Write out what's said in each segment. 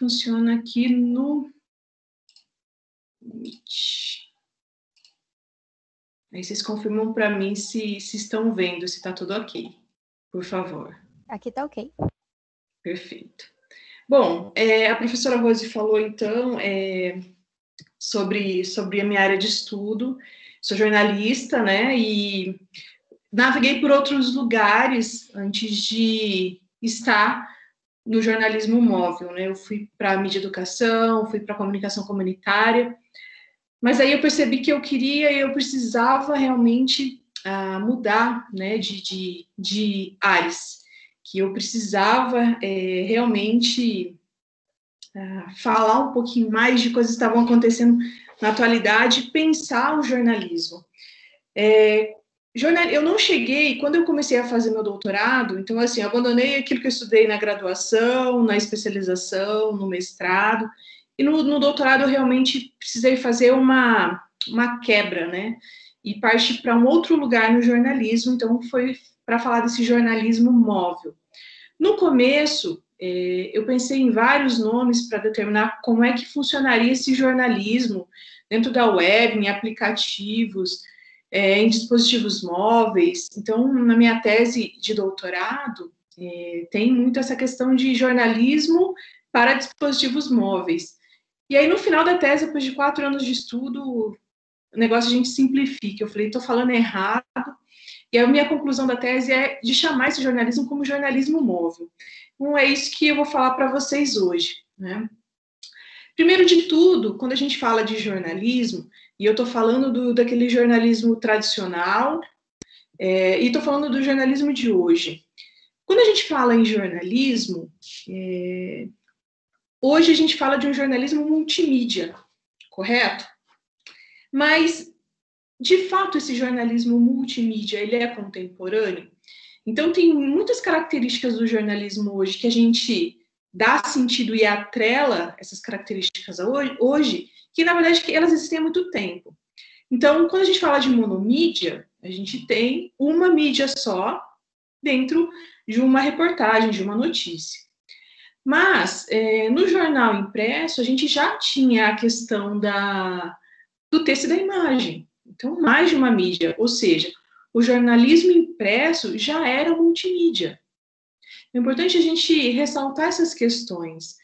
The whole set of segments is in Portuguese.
funciona aqui no Meet. Aí vocês confirmam para mim se estão vendo, se está tudo ok, por favor. Aqui está ok. Perfeito. Bom, a professora Rose falou, então, sobre a minha área de estudo. Sou jornalista, né, e naveguei por outros lugares antes de estar no jornalismo móvel, né? Eu fui para a mídia educação, fui para a comunicação comunitária, mas aí eu percebi que eu precisava realmente mudar, né, de áreas, que eu precisava realmente falar um pouquinho mais de coisas que estavam acontecendo na atualidade, pensar o jornalismo. Eu não cheguei, quando eu comecei a fazer meu doutorado, então, assim, eu abandonei aquilo que eu estudei na graduação, na especialização, no mestrado, e no doutorado eu realmente precisei fazer uma quebra, né, e partir para um outro lugar no jornalismo, então foi para falar desse jornalismo móvel. No começo, eu pensei em vários nomes para determinar como é que funcionaria esse jornalismo dentro da web, em aplicativos, em dispositivos móveis. Então, na minha tese de doutorado, tem muito essa questão de jornalismo para dispositivos móveis. E aí, no final da tese, depois de 4 anos de estudo, o negócio a gente simplifica. Eu falei, estou falando errado. E a minha conclusão da tese é de chamar esse jornalismo como jornalismo móvel. Então, é isso que eu vou falar para vocês hoje, né? Primeiro de tudo, quando a gente fala de jornalismo, e eu estou falando daquele jornalismo tradicional, e estou falando do jornalismo de hoje. Quando a gente fala em jornalismo, hoje a gente fala de um jornalismo multimídia, correto? Mas, de fato, esse jornalismo multimídia, ele é contemporâneo? Então, tem muitas características do jornalismo hoje que a gente dá sentido e atrela essas características hoje, que, na verdade, elas existem há muito tempo. Então, quando a gente fala de monomídia, a gente tem uma mídia só dentro de uma reportagem, de uma notícia. Mas, no jornal impresso, a gente já tinha a questão do texto e da imagem. Então, mais de uma mídia, ou seja, o jornalismo impresso já era multimídia. É importante a gente ressaltar essas questões.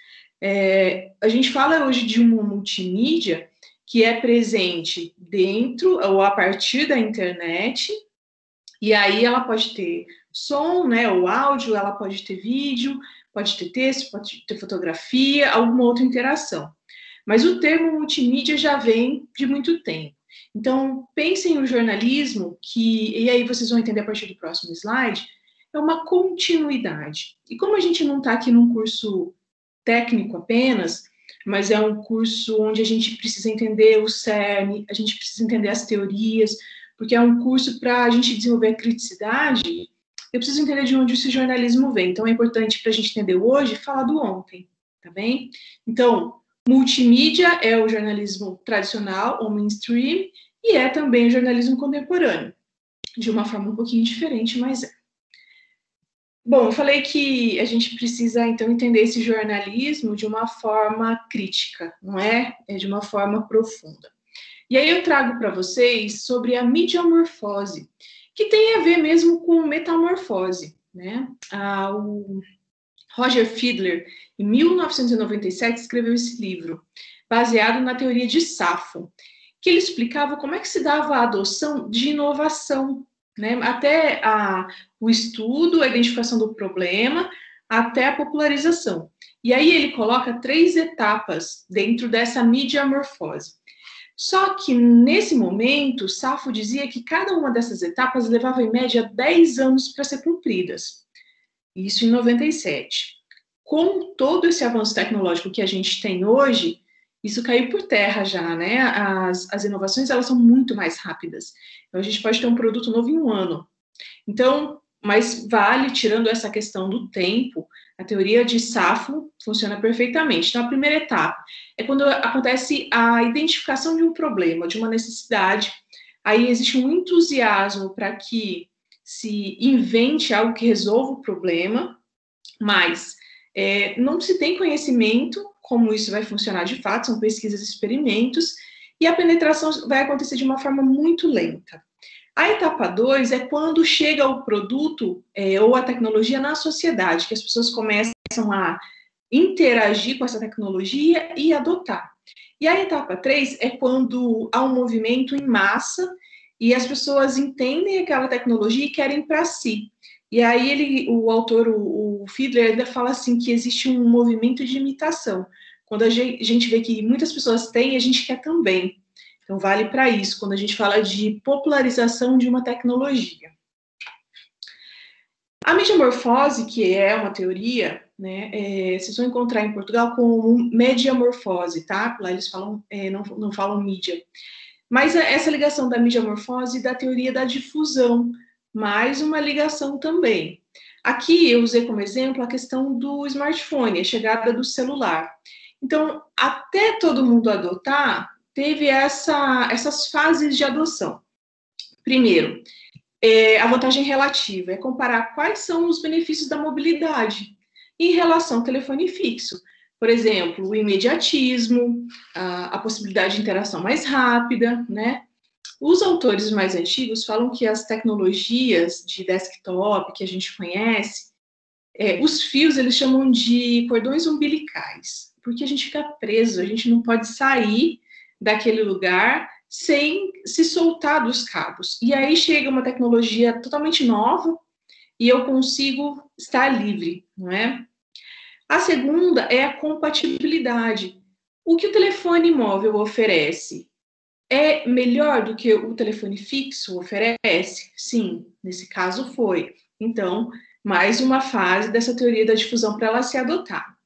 A gente fala hoje de uma multimídia que é presente dentro ou a partir da internet, e aí ela pode ter som, né, ou áudio, ela pode ter vídeo, pode ter texto, pode ter fotografia, alguma outra interação. Mas o termo multimídia já vem de muito tempo. Então, pensem no jornalismo, e aí vocês vão entender a partir do próximo slide, é uma continuidade. E como a gente não está aqui num curso técnico apenas, mas é um curso onde a gente precisa entender o cerne, a gente precisa entender as teorias, porque é um curso para a gente desenvolver a criticidade, eu preciso entender de onde esse jornalismo vem. Então, é importante para a gente entender hoje falar do ontem, tá bem? Então, multimídia é o jornalismo tradicional, ou mainstream, e é também o jornalismo contemporâneo, de uma forma um pouquinho diferente, mas é. Bom, eu falei que a gente precisa, então, entender esse jornalismo de uma forma crítica, não é? É de uma forma profunda. E aí eu trago para vocês sobre a mediamorfose, que tem a ver mesmo com metamorfose, né? O Roger Fiedler, em 1997, escreveu esse livro, baseado na teoria de Safo, que ele explicava como é que se dava a adoção de inovação, né? Até o estudo, a identificação do problema, até a popularização. E aí ele coloca 3 etapas dentro dessa mediamorfose. Só que, nesse momento, Safo dizia que cada uma dessas etapas levava, em média, 10 anos para ser cumpridas. Isso em 97. Com todo esse avanço tecnológico que a gente tem hoje, isso caiu por terra já, né? As inovações, elas são muito mais rápidas. Então, a gente pode ter um produto novo em 1 ano. Então, mas vale, tirando essa questão do tempo, a teoria de Safo funciona perfeitamente. Então, a primeira etapa é quando acontece a identificação de um problema, de uma necessidade. Aí existe um entusiasmo para que se invente algo que resolva o problema, mas Não se tem conhecimento como isso vai funcionar de fato, são pesquisas e experimentos, e a penetração vai acontecer de uma forma muito lenta. A etapa 2 é quando chega o produto ou a tecnologia na sociedade, que as pessoas começam a interagir com essa tecnologia e adotar. E a etapa 3 é quando há um movimento em massa e as pessoas entendem aquela tecnologia e querem para si. E aí o autor, o Fiedler, ainda fala assim que existe um movimento de imitação. Quando a gente vê que muitas pessoas têm, a gente quer também. Então, vale para isso, quando a gente fala de popularização de uma tecnologia. A mediamorfose, que é uma teoria, né, vocês vão encontrar em Portugal como mediamorfose, tá? Lá eles falam, não falam mídia. Mas essa ligação da mediamorfose e da teoria da difusão, mais uma ligação também. Aqui eu usei como exemplo a questão do smartphone, a chegada do celular. Então, até todo mundo adotar, teve essas fases de adoção. Primeiro, a vantagem relativa é comparar quais são os benefícios da mobilidade em relação ao telefone fixo. Por exemplo, o imediatismo, a possibilidade de interação mais rápida, né? Os autores mais antigos falam que as tecnologias de desktop que a gente conhece, os fios eles chamam de cordões umbilicais, porque a gente fica preso, a gente não pode sair daquele lugar sem se soltar dos cabos. E aí chega uma tecnologia totalmente nova e eu consigo estar livre, não é? A segunda é a compatibilidade. O que o telefone móvel oferece é melhor do que o telefone fixo oferece? Sim, nesse caso foi. Então, mais uma fase dessa teoria da difusão para ela se adotar.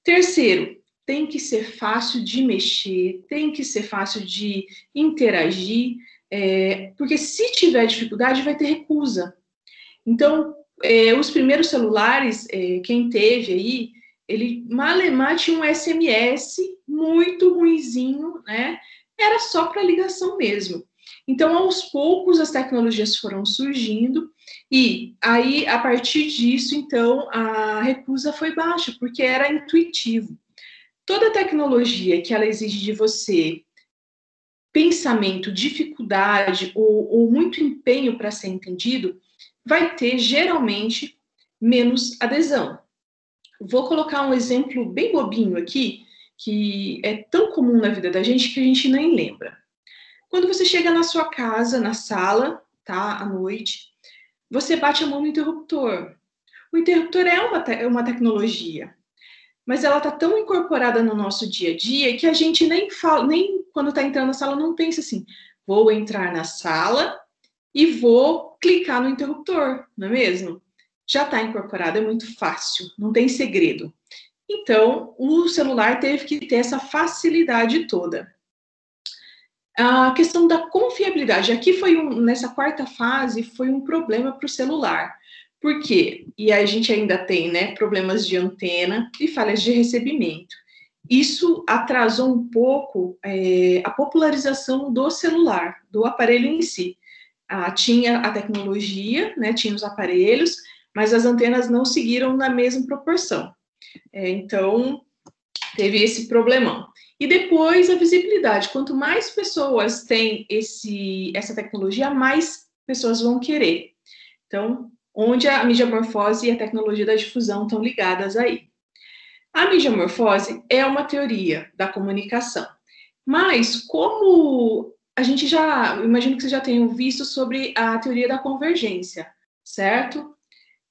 Terceiro, tem que ser fácil de mexer, tem que ser fácil de interagir, porque se tiver dificuldade, vai ter recusa. Então, os primeiros celulares, quem teve aí, ele malemar tinha um SMS muito ruinzinho, né? Era só para ligação mesmo. Então, aos poucos, as tecnologias foram surgindo e aí, a partir disso, então, a recusa foi baixa, porque era intuitivo. Toda tecnologia que ela exige de você pensamento, dificuldade ou muito empenho para ser entendido, vai ter, geralmente, menos adesão. Vou colocar um exemplo bem bobinho aqui, que é tão comum na vida da gente que a gente nem lembra. Quando você chega na sua casa, na sala, tá, à noite, você bate a mão no interruptor. O interruptor é uma tecnologia, mas ela está tão incorporada no nosso dia a dia que a gente nem fala, nem quando está entrando na sala, não pensa assim, vou entrar na sala e vou clicar no interruptor, não é mesmo? Já está incorporado, é muito fácil, não tem segredo. Então, o celular teve que ter essa facilidade toda. A questão da confiabilidade, aqui nessa quarta fase, foi um problema para o celular. Por quê? E a gente ainda tem, né, problemas de antena e falhas de recebimento. Isso atrasou um pouco a popularização do celular, do aparelho em si. Tinha a tecnologia, né, tinha os aparelhos, mas as antenas não seguiram na mesma proporção. Então, teve esse problemão. E depois a visibilidade. Quanto mais pessoas têm essa tecnologia, mais pessoas vão querer. Então, onde a mediamorfose e a tecnologia da difusão estão ligadas aí. A mediamorfose é uma teoria da comunicação. Mas, como a gente imagino que vocês já tenham visto sobre a teoria da convergência, certo?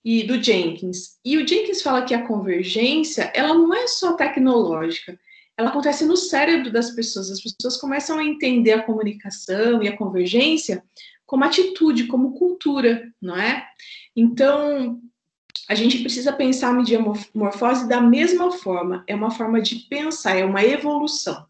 E do Jenkins. E o Jenkins fala que a convergência, ela não é só tecnológica, ela acontece no cérebro das pessoas. As pessoas começam a entender a comunicação e a convergência como atitude, como cultura, não é? Então, a gente precisa pensar a mediamorfose da mesma forma. É uma forma de pensar, é uma evolução.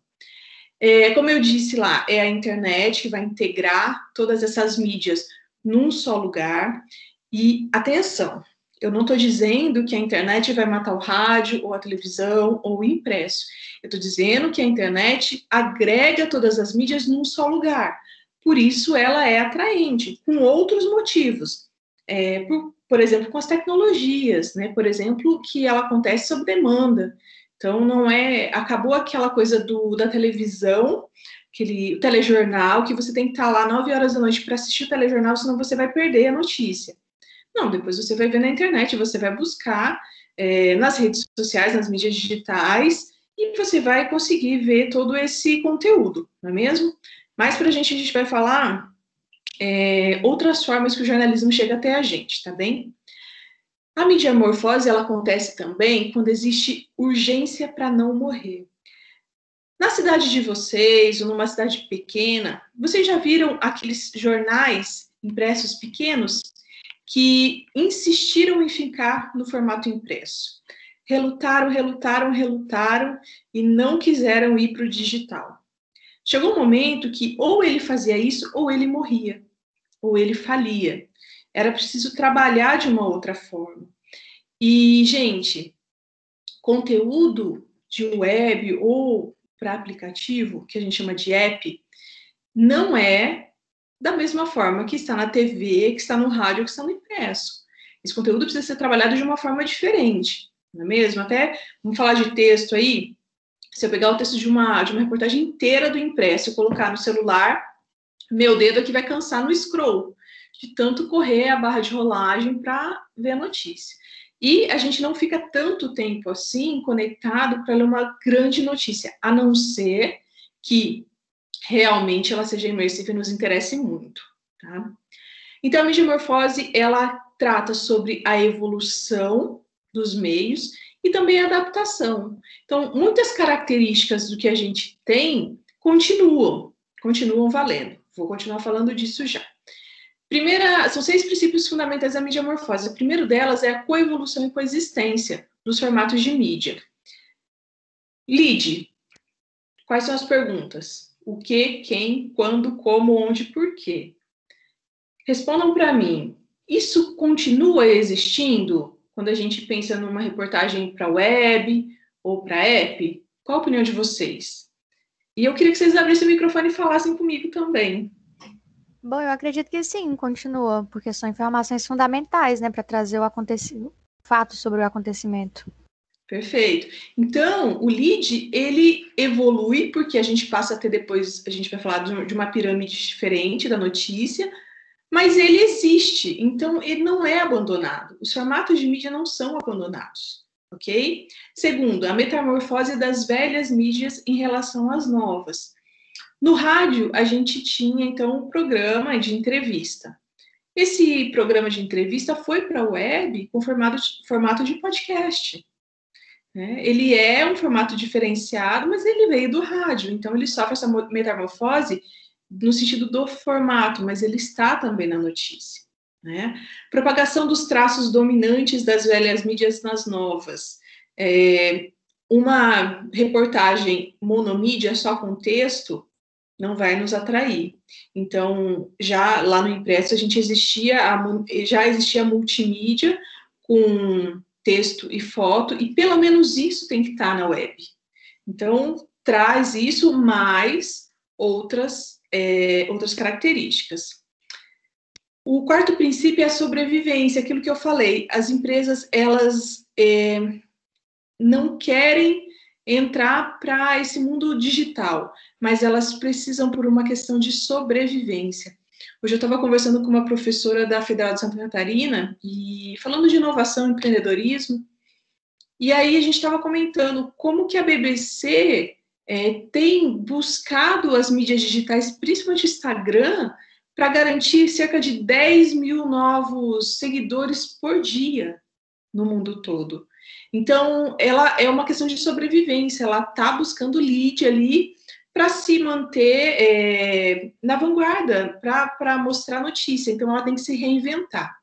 Como eu disse lá, é a internet que vai integrar todas essas mídias num só lugar. E, atenção, eu não estou dizendo que a internet vai matar o rádio, ou a televisão, ou o impresso. Eu estou dizendo que a internet agrega todas as mídias num só lugar. Por isso, ela é atraente, com outros motivos. por exemplo, com as tecnologias, né? Por exemplo, que ela acontece sob demanda. Então, não é... Acabou aquela coisa da televisão, aquele telejornal, que você tem que estar lá 9 horas da noite para assistir o telejornal, senão você vai perder a notícia. Não, depois você vai ver na internet, você vai buscar nas redes sociais, nas mídias digitais, e você vai conseguir ver todo esse conteúdo, não é mesmo? Mais para a gente vai falar outras formas que o jornalismo chega até a gente, tá bem? A mediamorfose, ela acontece também quando existe urgência para não morrer. Na cidade de vocês, ou numa cidade pequena, vocês já viram aqueles jornais impressos pequenos que insistiram em ficar no formato impresso? Relutaram, relutaram, relutaram e não quiseram ir para o digital. Chegou um momento que ou ele fazia isso ou ele morria, ou ele falia. Era preciso trabalhar de uma outra forma. E, gente, conteúdo de web ou para aplicativo, que a gente chama de app, não é da mesma forma que está na TV, que está no rádio, que está no impresso. Esse conteúdo precisa ser trabalhado de uma forma diferente, não é mesmo? Até, vamos falar de texto aí, se eu pegar o texto de uma reportagem inteira do impresso e colocar no celular, meu dedo aqui vai cansar no scroll, de tanto correr a barra de rolagem para ver a notícia. E a gente não fica tanto tempo assim conectado para ler uma grande notícia, a não ser que realmente ela seja imersiva e nos interesse muito, tá? Então, a mediamorfose, ela trata sobre a evolução dos meios e também a adaptação. Então, muitas características do que a gente tem continuam valendo. Vou continuar falando disso já. Primeira, são 6 princípios fundamentais da mediamorfose. O primeiro delas é a coevolução e coexistência dos formatos de mídia. Lide, quais são as perguntas? O que, quem, quando, como, onde, por quê? Respondam para mim. Isso continua existindo quando a gente pensa numa reportagem para web ou para app? Qual a opinião de vocês? E eu queria que vocês abrissem o microfone e falassem comigo também. Bom, eu acredito que sim, continua, porque são informações fundamentais, né, para trazer o fato sobre o acontecimento. Perfeito. Então, o lead, ele evolui, porque a gente passa a ter depois, a gente vai falar de uma pirâmide diferente da notícia, mas ele existe, então ele não é abandonado. Os formatos de mídia não são abandonados, ok? Segundo, a metamorfose das velhas mídias em relação às novas. No rádio, a gente tinha, então, um programa de entrevista. Esse programa de entrevista foi para a web com formato de podcast. Né? Ele é um formato diferenciado, mas ele veio do rádio, então ele sofre essa metamorfose no sentido do formato, mas ele está também na notícia. Né? Propagação dos traços dominantes das velhas mídias nas novas. Uma reportagem monomídia só com texto não vai nos atrair. Então, já lá no impresso, já existia multimídia com texto e foto, e pelo menos isso tem que estar na web. Então, traz isso mais outras características. O quarto princípio é a sobrevivência, aquilo que eu falei. As empresas, elas não querem entrar para esse mundo digital, mas elas precisam por uma questão de sobrevivência. Hoje eu estava conversando com uma professora da Federal de Santa Catarina e falando de inovação e empreendedorismo, e aí a gente estava comentando como que a BBC tem buscado as mídias digitais, principalmente o Instagram, para garantir cerca de 10 mil novos seguidores por dia no mundo todo. Então, ela é uma questão de sobrevivência, ela está buscando lead ali para se manter na vanguarda, para mostrar notícia. Então, ela tem que se reinventar.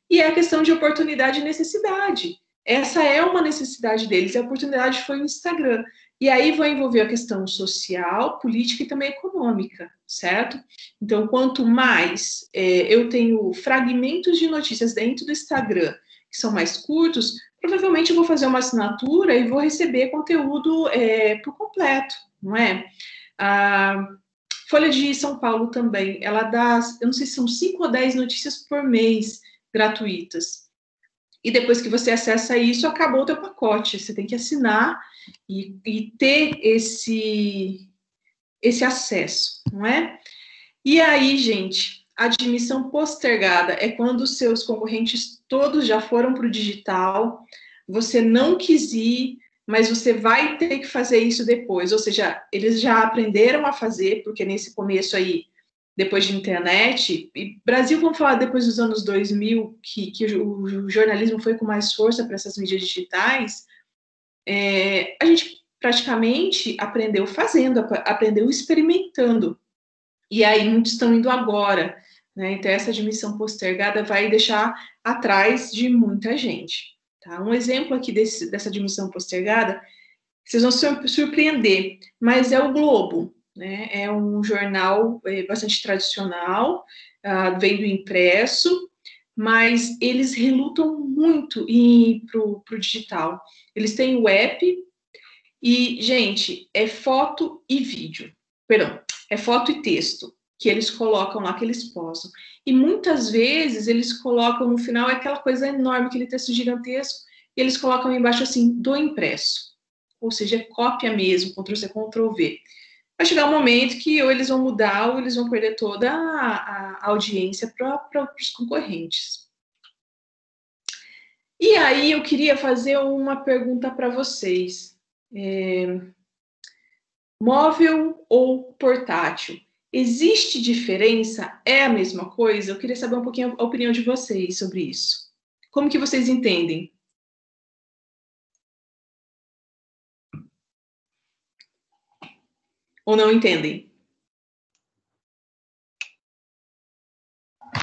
E é a questão de oportunidade e necessidade. Essa é uma necessidade deles, e a oportunidade foi o Instagram. E aí vai envolver a questão social, política e também econômica, certo? Então, quanto mais eu tenho fragmentos de notícias dentro do Instagram, que são mais curtos, provavelmente eu vou fazer uma assinatura e vou receber conteúdo por completo, não é? A Folha de São Paulo também, ela dá, eu não sei se são 5 ou 10 notícias por mês, gratuitas. E depois que você acessa isso, acabou o teu pacote. Você tem que assinar e ter esse acesso, não é? E aí, gente, admissão postergada é quando os seus concorrentes todos já foram para o digital, você não quis ir, mas você vai ter que fazer isso depois. Ou seja, eles já aprenderam a fazer, porque nesse começo aí, depois de internet, e Brasil, vamos falar depois dos anos 2000, que o jornalismo foi com mais força para essas mídias digitais, a gente praticamente aprendeu fazendo, aprendeu experimentando. E aí muitos estão indo agora, né? Então essa admissão postergada vai deixar atrás de muita gente. Tá? Um exemplo aqui dessa admissão postergada, vocês vão se surpreender, mas é o Globo, né? É um jornal bastante tradicional, vem do impresso, mas eles relutam muito em ir para o digital. Eles têm o app e, gente, é foto e vídeo. Perdão, é foto e texto que eles colocam lá, que eles postam. E muitas vezes eles colocam no final aquela coisa enorme, aquele texto gigantesco, e eles colocam embaixo assim, do impresso. Ou seja, é cópia mesmo, Ctrl-C, Ctrl-V. Vai chegar um momento que ou eles vão mudar ou eles vão perder toda a audiência para os concorrentes. E aí eu queria fazer uma pergunta para vocês. Móvel ou portátil? Existe diferença? É a mesma coisa? Eu queria saber um pouquinho a opinião de vocês sobre isso. Como que vocês entendem? Ou não entendem?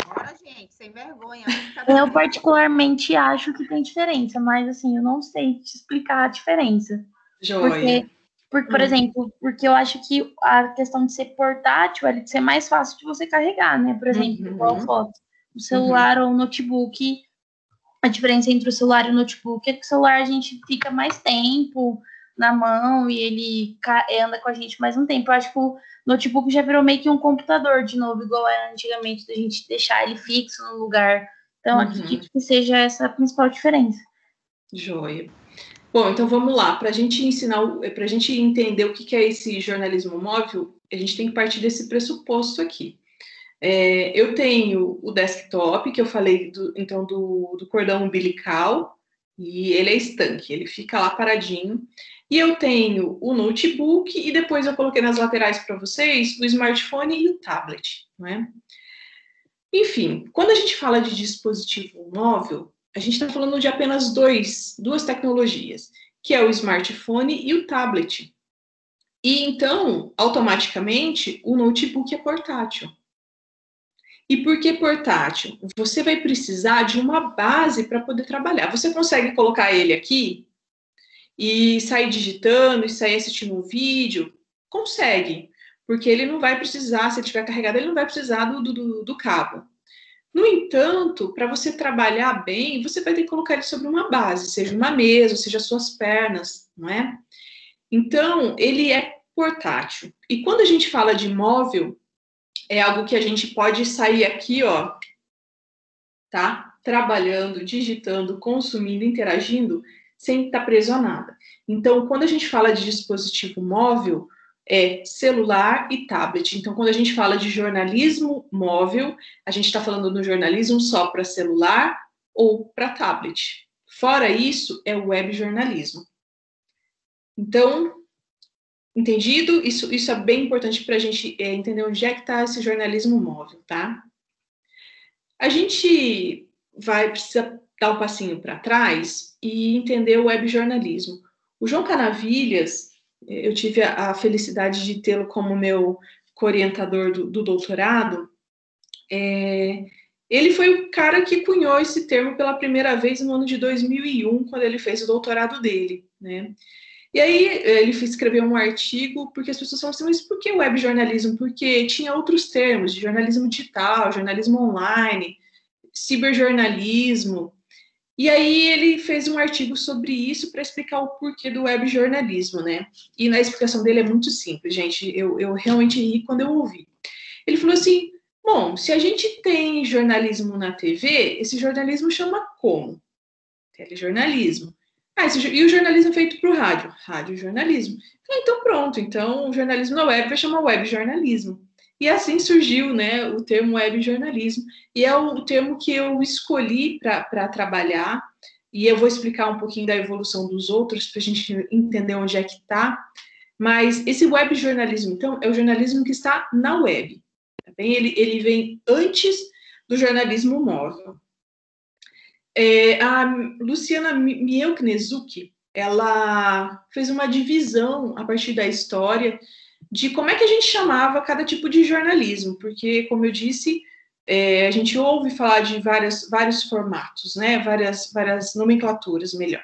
Bora, gente, sem vergonha. Eu particularmente acho que tem diferença, mas assim, eu não sei te explicar a diferença. Joia. Porque, por exemplo, porque eu acho que a questão de ser portátil é de ser mais fácil de você carregar, né? Por exemplo, igual foto. O celular ou o notebook, a diferença entre o celular e o notebook é que o celular a gente fica mais tempo na mão e ele anda com a gente mais um tempo. Eu acho que o notebook já virou meio que um computador de novo, igual era antigamente, da gente deixar ele fixo no lugar. Então, acredito que seja essa a principal diferença. Joia. Bom, então vamos lá. Para a gente para a gente entender o que é esse jornalismo móvel, a gente tem que partir desse pressuposto aqui. Eu tenho o desktop, que eu falei do cordão umbilical, e ele é estanque, ele fica lá paradinho. E eu tenho o notebook, e depois eu coloquei nas laterais para vocês o smartphone e o tablet, não é? Enfim, quando a gente fala de dispositivo móvel, a gente está falando de apenas duas tecnologias, que é o smartphone e o tablet. E então, automaticamente, o notebook é portátil. E por que portátil? Você vai precisar de uma base para poder trabalhar. Você consegue colocar ele aqui e sair digitando e sair assistindo um vídeo? Consegue, porque ele não vai precisar, se ele estiver carregado, ele não vai precisar do cabo. No entanto, para você trabalhar bem, você vai ter que colocar ele sobre uma base, seja uma mesa, seja suas pernas, não é? Então, ele é portátil. E quando a gente fala de móvel, é algo que a gente pode sair aqui, ó, tá? Trabalhando, digitando, consumindo, interagindo, sem estar preso a nada. Então, quando a gente fala de dispositivo móvel, é celular e tablet. Então, quando a gente fala de jornalismo móvel, a gente está falando do jornalismo só para celular ou para tablet. Fora isso, é o web jornalismo. Então, entendido? Isso é bem importante para a gente entender onde é que está esse jornalismo móvel, tá? A gente vai precisar dar um passinho para trás e entender o web jornalismo. O João Canavilhas, eu tive a felicidade de tê-lo como meu co-orientador do doutorado. Ele foi o cara que cunhou esse termo pela primeira vez no ano de 2001, quando ele fez o doutorado dele, né? E aí ele escreveu um artigo, porque as pessoas falam assim, mas por que web jornalismo? Porque tinha outros termos, de jornalismo digital, jornalismo online, ciberjornalismo. E aí ele fez um artigo sobre isso para explicar o porquê do web jornalismo, né? E na explicação dele é muito simples, gente. Eu realmente ri quando eu ouvi. Ele falou assim, Bom, se a gente tem jornalismo na TV, esse jornalismo chama como? Telejornalismo. E o jornalismo feito para o rádio? Radiojornalismo. Então pronto, então o jornalismo na web vai chamar webjornalismo. E assim surgiu, né, o termo webjornalismo. E é o termo que eu escolhi para trabalhar, e eu vou explicar um pouquinho da evolução dos outros, para a gente entender onde é que está. Mas esse webjornalismo, então, é o jornalismo que está na web. Tá bem? Ele vem antes do jornalismo móvel. A Luciana Mielknesuki, ela fez uma divisão a partir da história de como é que a gente chamava cada tipo de jornalismo, porque, como eu disse, a gente ouve falar de vários formatos, né? Várias nomenclaturas, melhor.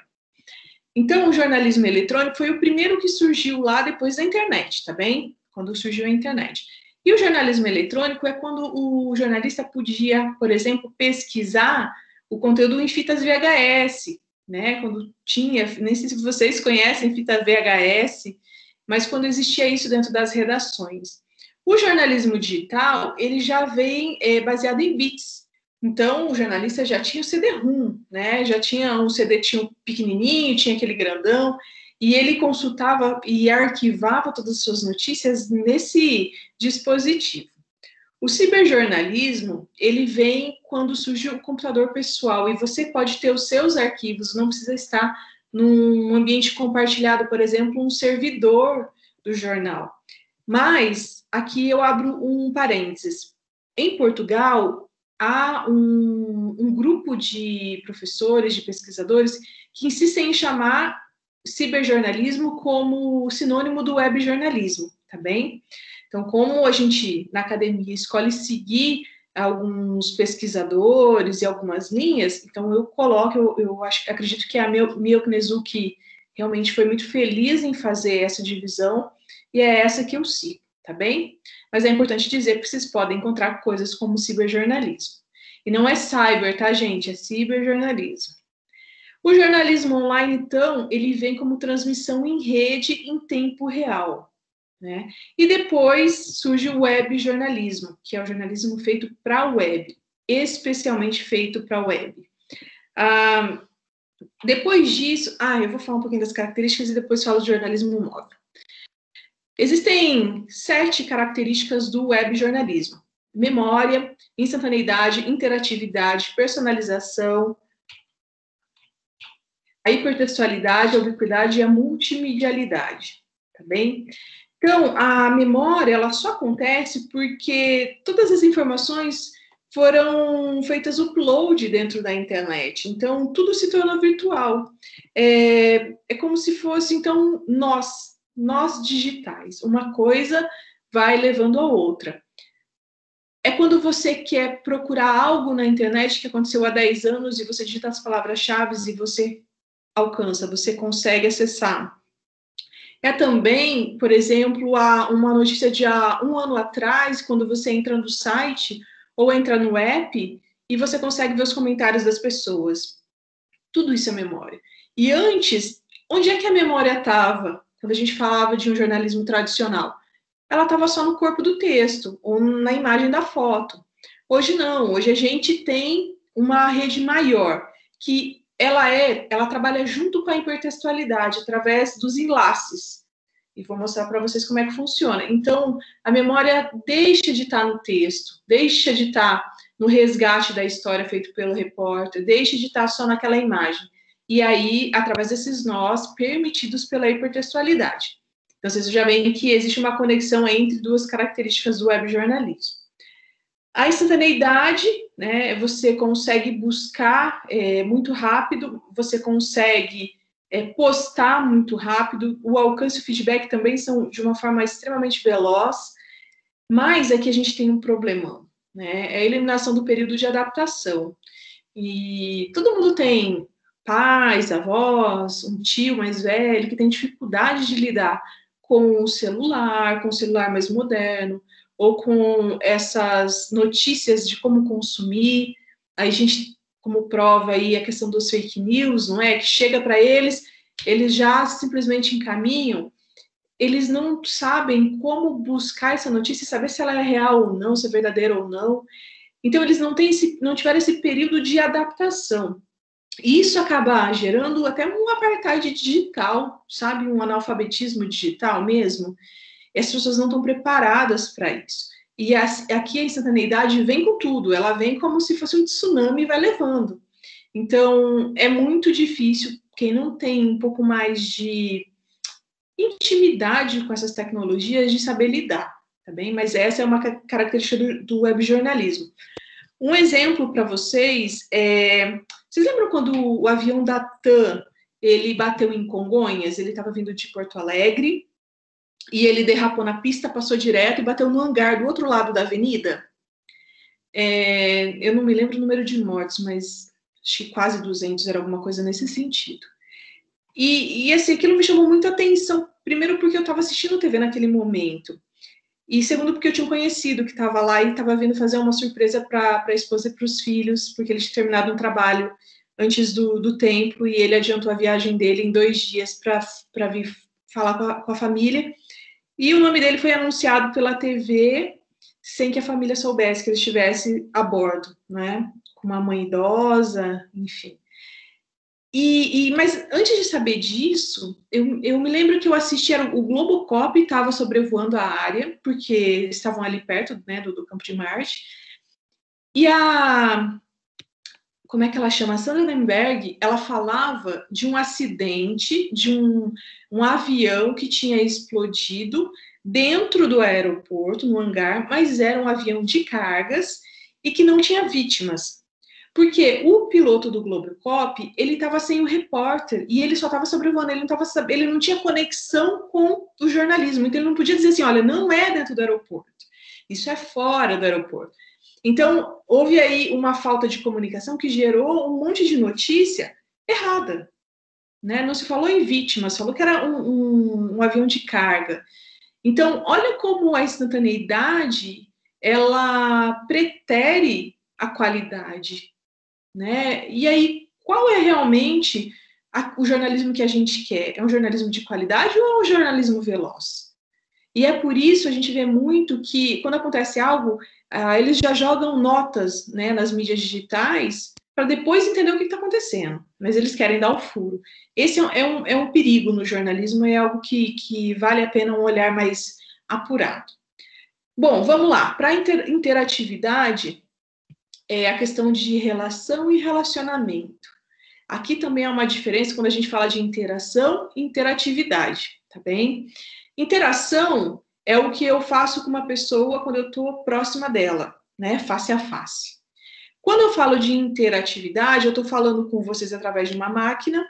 Então, o jornalismo eletrônico foi o primeiro que surgiu lá depois da internet, tá bem? Quando surgiu a internet. E o jornalismo eletrônico é quando o jornalista podia, por exemplo, pesquisar o conteúdo em fitas VHS, né? Quando tinha, nem sei se vocês conhecem fita VHS, mas quando existia isso dentro das redações. O jornalismo digital, ele já vem baseado em bits. Então, o jornalista já tinha o CD-ROM, né? Já tinha um CD, tinha um pequenininho, tinha aquele grandão, e ele consultava e arquivava todas as suas notícias nesse dispositivo. O ciberjornalismo, ele vem quando surge o computador pessoal e você pode ter os seus arquivos, não precisa estar num ambiente compartilhado, por exemplo, um servidor do jornal. Mas, aqui eu abro um parênteses. Em Portugal, há um grupo de professores, de pesquisadores, que insistem em chamar ciberjornalismo como sinônimo do webjornalismo, tá bem? Então, como a gente, na academia, escolhe seguir alguns pesquisadores e algumas linhas, então eu coloco, acredito que a Mielknesuki realmente foi muito feliz em fazer essa divisão, e é essa que eu sigo, tá bem? Mas é importante dizer que vocês podem encontrar coisas como ciberjornalismo. E não é cyber, tá, gente? É ciberjornalismo. O jornalismo online, então, ele vem como transmissão em rede em tempo real, né? E depois surge o webjornalismo, que é o jornalismo feito para a web, especialmente feito para a web. Depois disso, eu vou falar um pouquinho das características e depois falo de jornalismo móvel. Existem 7 características do webjornalismo: memória, instantaneidade, interatividade, personalização, a hipertextualidade, a ubiquidade e a multimedialidade, tá bem? Então, a memória, ela só acontece porque todas as informações foram feitas upload dentro da internet. Então, tudo se tornou virtual. É como se fosse, então, nós digitais. Uma coisa vai levando a outra. É quando você quer procurar algo na internet que aconteceu há 10 anos e você digita as palavras-chave e você alcança, você consegue acessar. É também, por exemplo, uma notícia de há um ano atrás, quando você entra no site ou entra no app e você consegue ver os comentários das pessoas. Tudo isso é memória. E antes, onde é que a memória estava? Quando a gente falava de um jornalismo tradicional, ela estava só no corpo do texto ou na imagem da foto. Hoje não, hoje a gente tem uma rede maior, que ela trabalha junto com a hipertextualidade, através dos enlaces. E vou mostrar para vocês como é que funciona. Então, a memória deixa de estar no texto, deixa de estar no resgate da história feito pelo repórter, deixa de estar só naquela imagem. E aí, através desses nós permitidos pela hipertextualidade. Então, vocês já veem que existe uma conexão entre duas características do webjornalismo. A instantaneidade, né, você consegue buscar muito rápido, você consegue postar muito rápido, o alcance e o feedback também são de uma forma extremamente veloz, mas aqui a gente tem um problemão, né, é a eliminação do período de adaptação. E todo mundo tem pais, avós, um tio mais velho que tem dificuldade de lidar com o celular mais moderno, ou com essas notícias de como consumir. Aí a gente, como prova aí a questão dos fake news, não é? Que chega para eles já simplesmente encaminham. eles não sabem como buscar essa notícia, saber se ela é real ou não, se é verdadeira ou não. Então, eles não tiveram esse período de adaptação. E isso acaba gerando até um apartheid digital, sabe? Um analfabetismo digital mesmo. E as pessoas não estão preparadas para isso. E aqui a instantaneidade vem com tudo, ela vem como se fosse um tsunami e vai levando. Então, é muito difícil, quem não tem um pouco mais de intimidade com essas tecnologias, de saber lidar, tá bem? Mas essa é uma característica do webjornalismo. Um exemplo para vocês é... Vocês lembram quando o avião da TAM, ele bateu em Congonhas? Ele estava vindo de Porto Alegre e ele derrapou na pista, passou direto e bateu no hangar do outro lado da avenida? Eu não me lembro o número de mortes, mas acho que quase 200, era alguma coisa nesse sentido. E assim, aquilo me chamou muita atenção. Primeiro porque eu estava assistindo TV naquele momento. E segundo, porque eu tinha um conhecido que estava lá e estava vindo fazer uma surpresa para a esposa e para os filhos, porque ele tinha terminado um trabalho antes do tempo e ele adiantou a viagem dele em 2 dias para vir falar com a família. E o nome dele foi anunciado pela TV sem que a família soubesse que ele estivesse a bordo, né? Com uma mãe idosa, enfim. Mas antes de saber disso, eu me lembro que eu assisti, o Globocop estava sobrevoando a área, porque eles estavam ali perto, né, do Campo de Marte, e como é que ela chama? A Sandra Nemberg, ela falava de um acidente, de um avião que tinha explodido dentro do aeroporto, no hangar, mas era um avião de cargas e que não tinha vítimas. Porque o piloto do Globocop, ele estava sem o repórter e ele só estava sobrevoando, ele não tinha conexão com o jornalismo, então ele não podia dizer assim, olha, não é dentro do aeroporto, isso é fora do aeroporto. Então, houve aí uma falta de comunicação que gerou um monte de notícia errada, né? Não se falou em vítimas, falou que era um avião de carga. Então, olha como a instantaneidade, ela pretere a qualidade, né? E aí, qual é realmente o jornalismo que a gente quer? É um jornalismo de qualidade ou é um jornalismo veloz? E é por isso a gente vê muito que, quando acontece algo, eles já jogam notas, né, nas mídias digitais para depois entender o que está acontecendo. Mas eles querem dar o furo. Esse é um perigo no jornalismo, é algo que vale a pena um olhar mais apurado. Bom, vamos lá. Para interatividade, é a questão de relação e relacionamento. Aqui também há uma diferença quando a gente fala de interação e interatividade, tá bem? Interação é o que eu faço com uma pessoa quando eu estou próxima dela, né? Face a face. Quando eu falo de interatividade, eu estou falando com vocês através de uma máquina,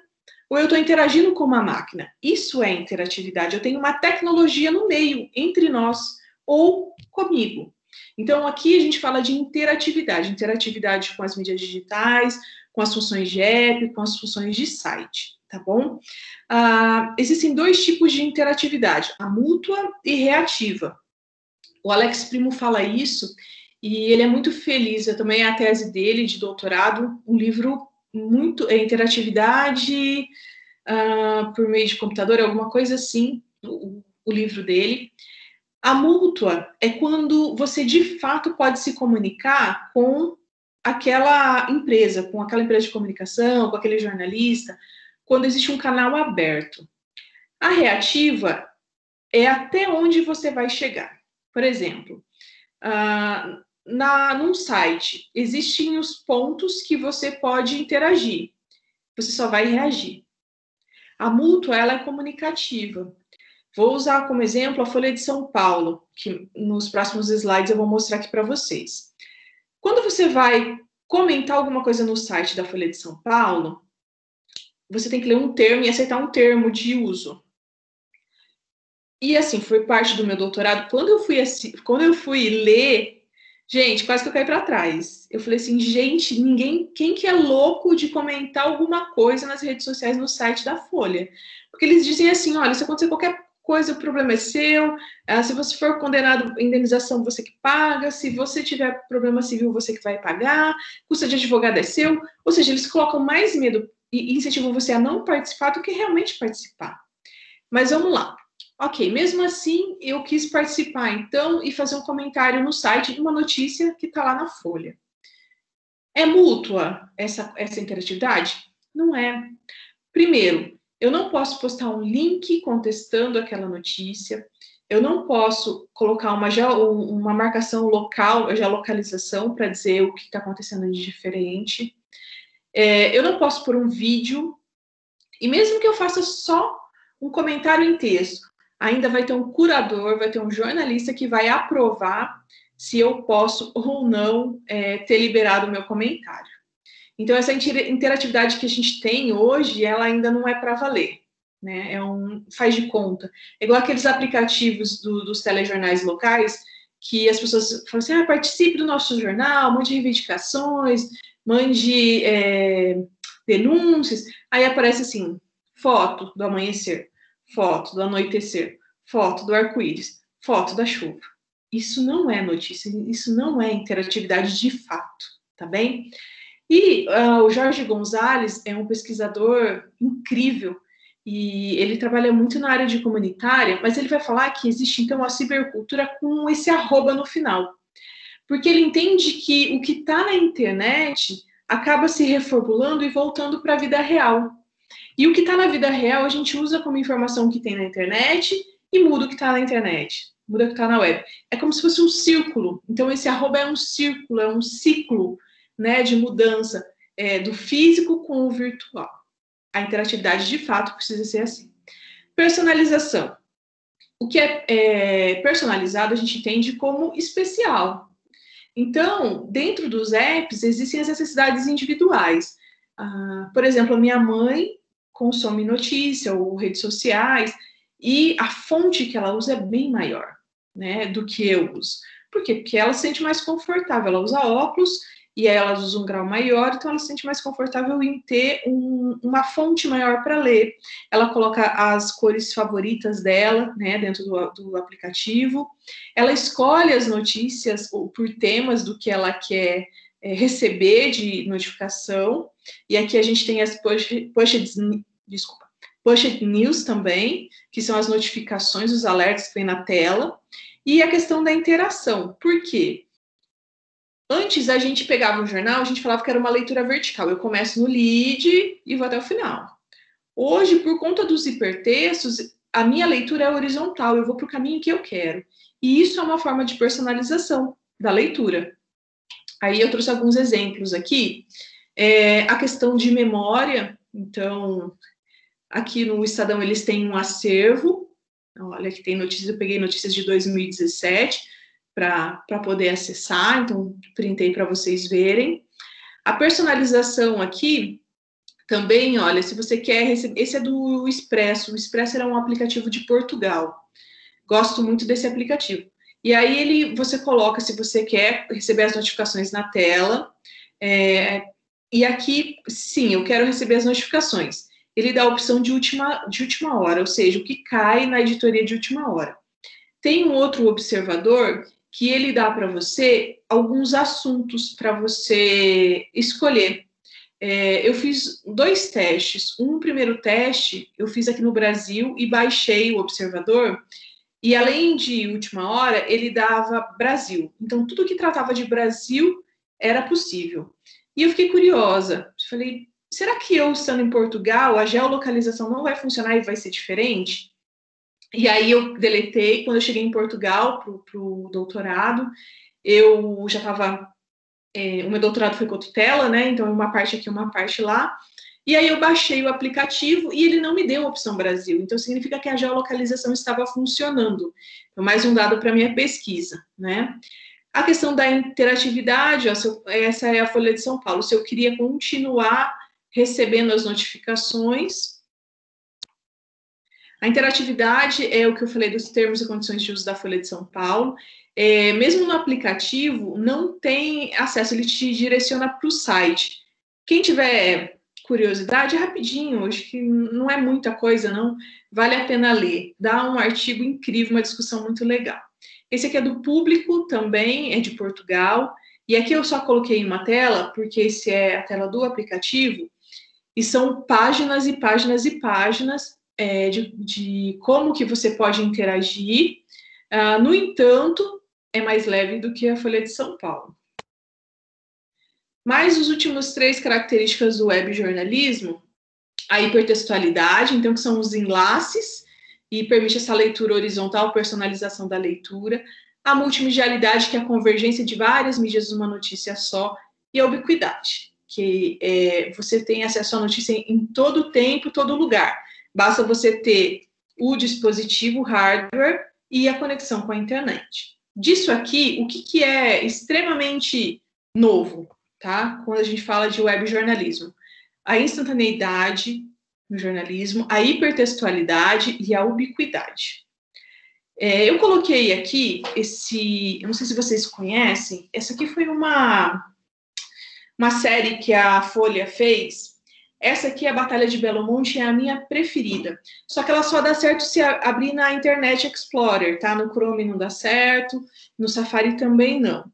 ou eu estou interagindo com uma máquina. Isso é interatividade. Eu tenho uma tecnologia no meio, entre nós, ou comigo. Então, aqui a gente fala de interatividade. Interatividade com as mídias digitais, com as funções de app, com as funções de site, tá bom? Existem 2 tipos de interatividade, a mútua e reativa. O Alex Primo fala isso e ele é muito feliz, também é a tese dele de doutorado, um livro muito... interatividade por meio de computador, alguma coisa assim, o livro dele. A mútua é quando você, de fato, pode se comunicar com aquela empresa de comunicação, com aquele jornalista, quando existe um canal aberto. A reativa é até onde você vai chegar. Por exemplo, num site, existem os pontos que você pode interagir. Você só vai reagir. A mútua, ela é comunicativa. Vou usar como exemplo a Folha de São Paulo, que nos próximos slides eu vou mostrar aqui para vocês. Quando você vai comentar alguma coisa no site da Folha de São Paulo, você tem que ler um termo e aceitar um termo de uso. E assim, foi parte do meu doutorado. Quando eu fui ler, gente, quase que eu caí para trás. Eu falei assim, gente, quem que é louco de comentar alguma coisa nas redes sociais no site da Folha? Porque eles dizem assim, olha, se acontecer qualquer coisa, o problema é seu. Se você for condenado, indenização você que paga. Se você tiver problema civil, você que vai pagar. Custo de advogado é seu. Ou seja, eles colocam mais medo e incentivam você a não participar do que realmente participar. Mas vamos lá. Ok, mesmo assim, eu quis participar, então, e fazer um comentário no site de uma notícia que está lá na Folha. É mútua essa interatividade? Não é. Primeiro, eu não posso postar um link contestando aquela notícia, eu não posso colocar uma marcação local, geolocalização, para dizer o que está acontecendo de diferente. Eu não posso pôr um vídeo, e mesmo que eu faça só um comentário em texto, ainda vai ter um curador, vai ter um jornalista que vai aprovar se eu posso ou não ter liberado o meu comentário. Então, essa interatividade que a gente tem hoje, ela ainda não é para valer, né? Faz de conta. É igual aqueles aplicativos dos telejornais locais, que as pessoas falam assim, participe do nosso jornal, mande reivindicações, mande denúncias. Aí aparece assim, foto do amanhecer, foto do anoitecer, foto do arco-íris, foto da chuva. Isso não é notícia, isso não é interatividade de fato, tá bem? E o Jorge Gonzalez é um pesquisador incrível e ele trabalha muito na área de comunitária, mas ele vai falar que existe, então, a cibercultura com esse arroba no final. Porque ele entende que o que está na internet acaba se reformulando e voltando para a vida real. E o que está na vida real a gente usa como informação que tem na internet e muda o que está na internet, muda o que está na web. É como se fosse um círculo. Então, esse arroba é um círculo, é um ciclo, né, de mudança do físico com o virtual. A interatividade, de fato, precisa ser assim. Personalização. O que é personalizado a gente entende como especial. Então, dentro dos apps, existem as necessidades individuais. Por exemplo, a minha mãe consome notícia ou redes sociais e a fonte que ela usa é bem maior, né, do que eu uso. Por quê? Porque ela se sente mais confortável, ela usa óculos e ela usa um grau maior, então ela se sente mais confortável em ter uma fonte maior para ler. Ela coloca as cores favoritas dela, né, dentro do aplicativo. Ela escolhe as notícias por temas do que ela quer receber de notificação. E aqui a gente tem as push news também, que são as notificações, os alertas que vem na tela. E a questão da interação. Por quê? Antes, a gente pegava um jornal, a gente falava que era uma leitura vertical. Eu começo no lead e vou até o final. Hoje, por conta dos hipertextos, a minha leitura é horizontal. Eu vou para o caminho que eu quero. E isso é uma forma de personalização da leitura. Aí eu trouxe alguns exemplos aqui. A questão de memória. Então, aqui no Estadão, eles têm um acervo. Olha, aqui tem notícias. Eu peguei notícias de 2017 para poder acessar, então printei para vocês verem. A personalização aqui, também, olha, se você quer receber, esse é do Expresso, o Expresso era um aplicativo de Portugal, gosto muito desse aplicativo. E aí você coloca se você quer receber as notificações na tela, e aqui, sim, eu quero receber as notificações. Ele dá a opção de última hora, ou seja, o que cai na editoria de última hora. Tem um outro observador que ele dá para você alguns assuntos para você escolher. Eu fiz 2 testes. Um primeiro teste eu fiz aqui no Brasil e baixei o observador, e além de última hora, ele dava Brasil. Então, tudo que tratava de Brasil era possível. E eu fiquei curiosa. Falei, será que eu, estando em Portugal, a geolocalização não vai funcionar e vai ser diferente? E aí eu deletei. Quando eu cheguei em Portugal para o doutorado, eu já estava... o meu doutorado foi com tutela, né? Então, uma parte aqui, uma parte lá. E aí eu baixei o aplicativo e ele não me deu a opção Brasil. Então, significa que a geolocalização estava funcionando. Então, mais um dado para a minha pesquisa, né? A questão da interatividade, essa é a Folha de São Paulo. Se eu queria continuar recebendo as notificações... A interatividade é o que eu falei dos termos e condições de uso da Folha de São Paulo. Mesmo no aplicativo, não tem acesso, ele te direciona para o site. Quem tiver curiosidade, rapidinho, acho que não é muita coisa, não. Vale a pena ler. Dá um artigo incrível, uma discussão muito legal. Esse aqui é do Público também, é de Portugal. E aqui eu só coloquei em uma tela, porque esse é a tela do aplicativo, e são páginas e páginas e páginas de como que você pode interagir. No entanto, é mais leve do que a Folha de São Paulo. Mas os últimos 3 características do web jornalismo, a hipertextualidade, então que são os enlaces, e permite essa leitura horizontal, personalização da leitura, a multimedialidade, que é a convergência de várias mídias numa notícia só, e a ubiquidade, que você tem acesso à notícia em todo o tempo, todo lugar. Basta você ter o dispositivo, o hardware e a conexão com a internet. Disso aqui, o que é extremamente novo, tá? Quando a gente fala de web jornalismo? A instantaneidade no jornalismo, a hipertextualidade e a ubiquidade. Eu coloquei aqui eu não sei se vocês conhecem, essa aqui foi uma série que a Folha fez. Essa aqui, a Batalha de Belo Monte, é a minha preferida. Só que ela só dá certo se abrir na Internet Explorer, tá? No Chrome não dá certo, no Safari também não.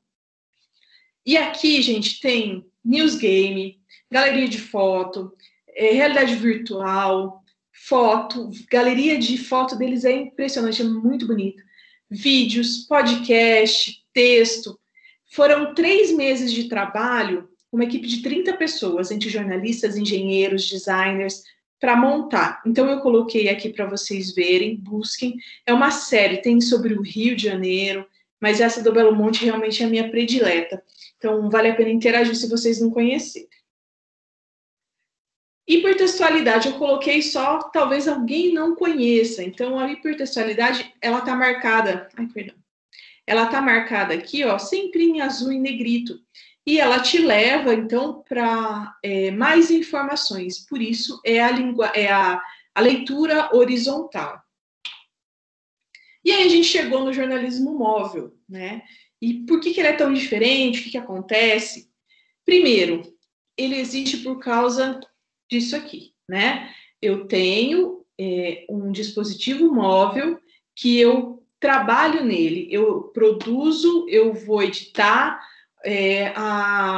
E aqui, gente, tem Newsgame, galeria de foto, realidade virtual, foto, galeria de foto deles é impressionante, é muito bonita. Vídeos, podcast, texto. Foram 3 meses de trabalho, uma equipe de 30 pessoas, entre jornalistas, engenheiros, designers, para montar. Então, eu coloquei aqui para vocês verem, busquem. É uma série, tem sobre o Rio de Janeiro, mas essa do Belo Monte realmente é a minha predileta. Então, vale a pena interagir se vocês não conhecerem. Hipertextualidade, eu coloquei só, talvez alguém não conheça. Então, a hipertextualidade, ela está marcada... Ela está marcada aqui, ó, sempre em azul e negrito. E ela te leva, então, para mais informações. Por isso, é a leitura horizontal. E aí a gente chegou no jornalismo móvel, né? E por que ele é tão diferente? O que acontece? Primeiro, ele existe por causa disso aqui, né? Eu tenho um dispositivo móvel que eu trabalho nele, eu produzo, eu vou editar,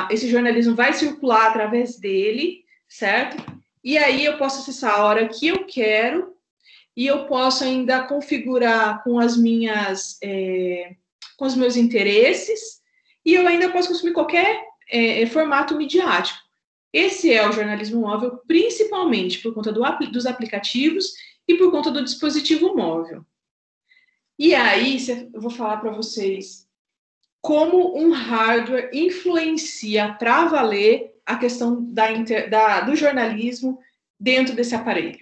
esse jornalismo vai circular através dele, certo? E aí eu posso acessar a hora que eu quero e eu posso ainda configurar com com os meus interesses e eu ainda posso consumir qualquer formato midiático. Esse é o jornalismo móvel, principalmente por conta dos aplicativos e por conta do dispositivo móvel. E aí, eu vou falar para vocês como um hardware influencia para valer a questão do jornalismo dentro desse aparelho.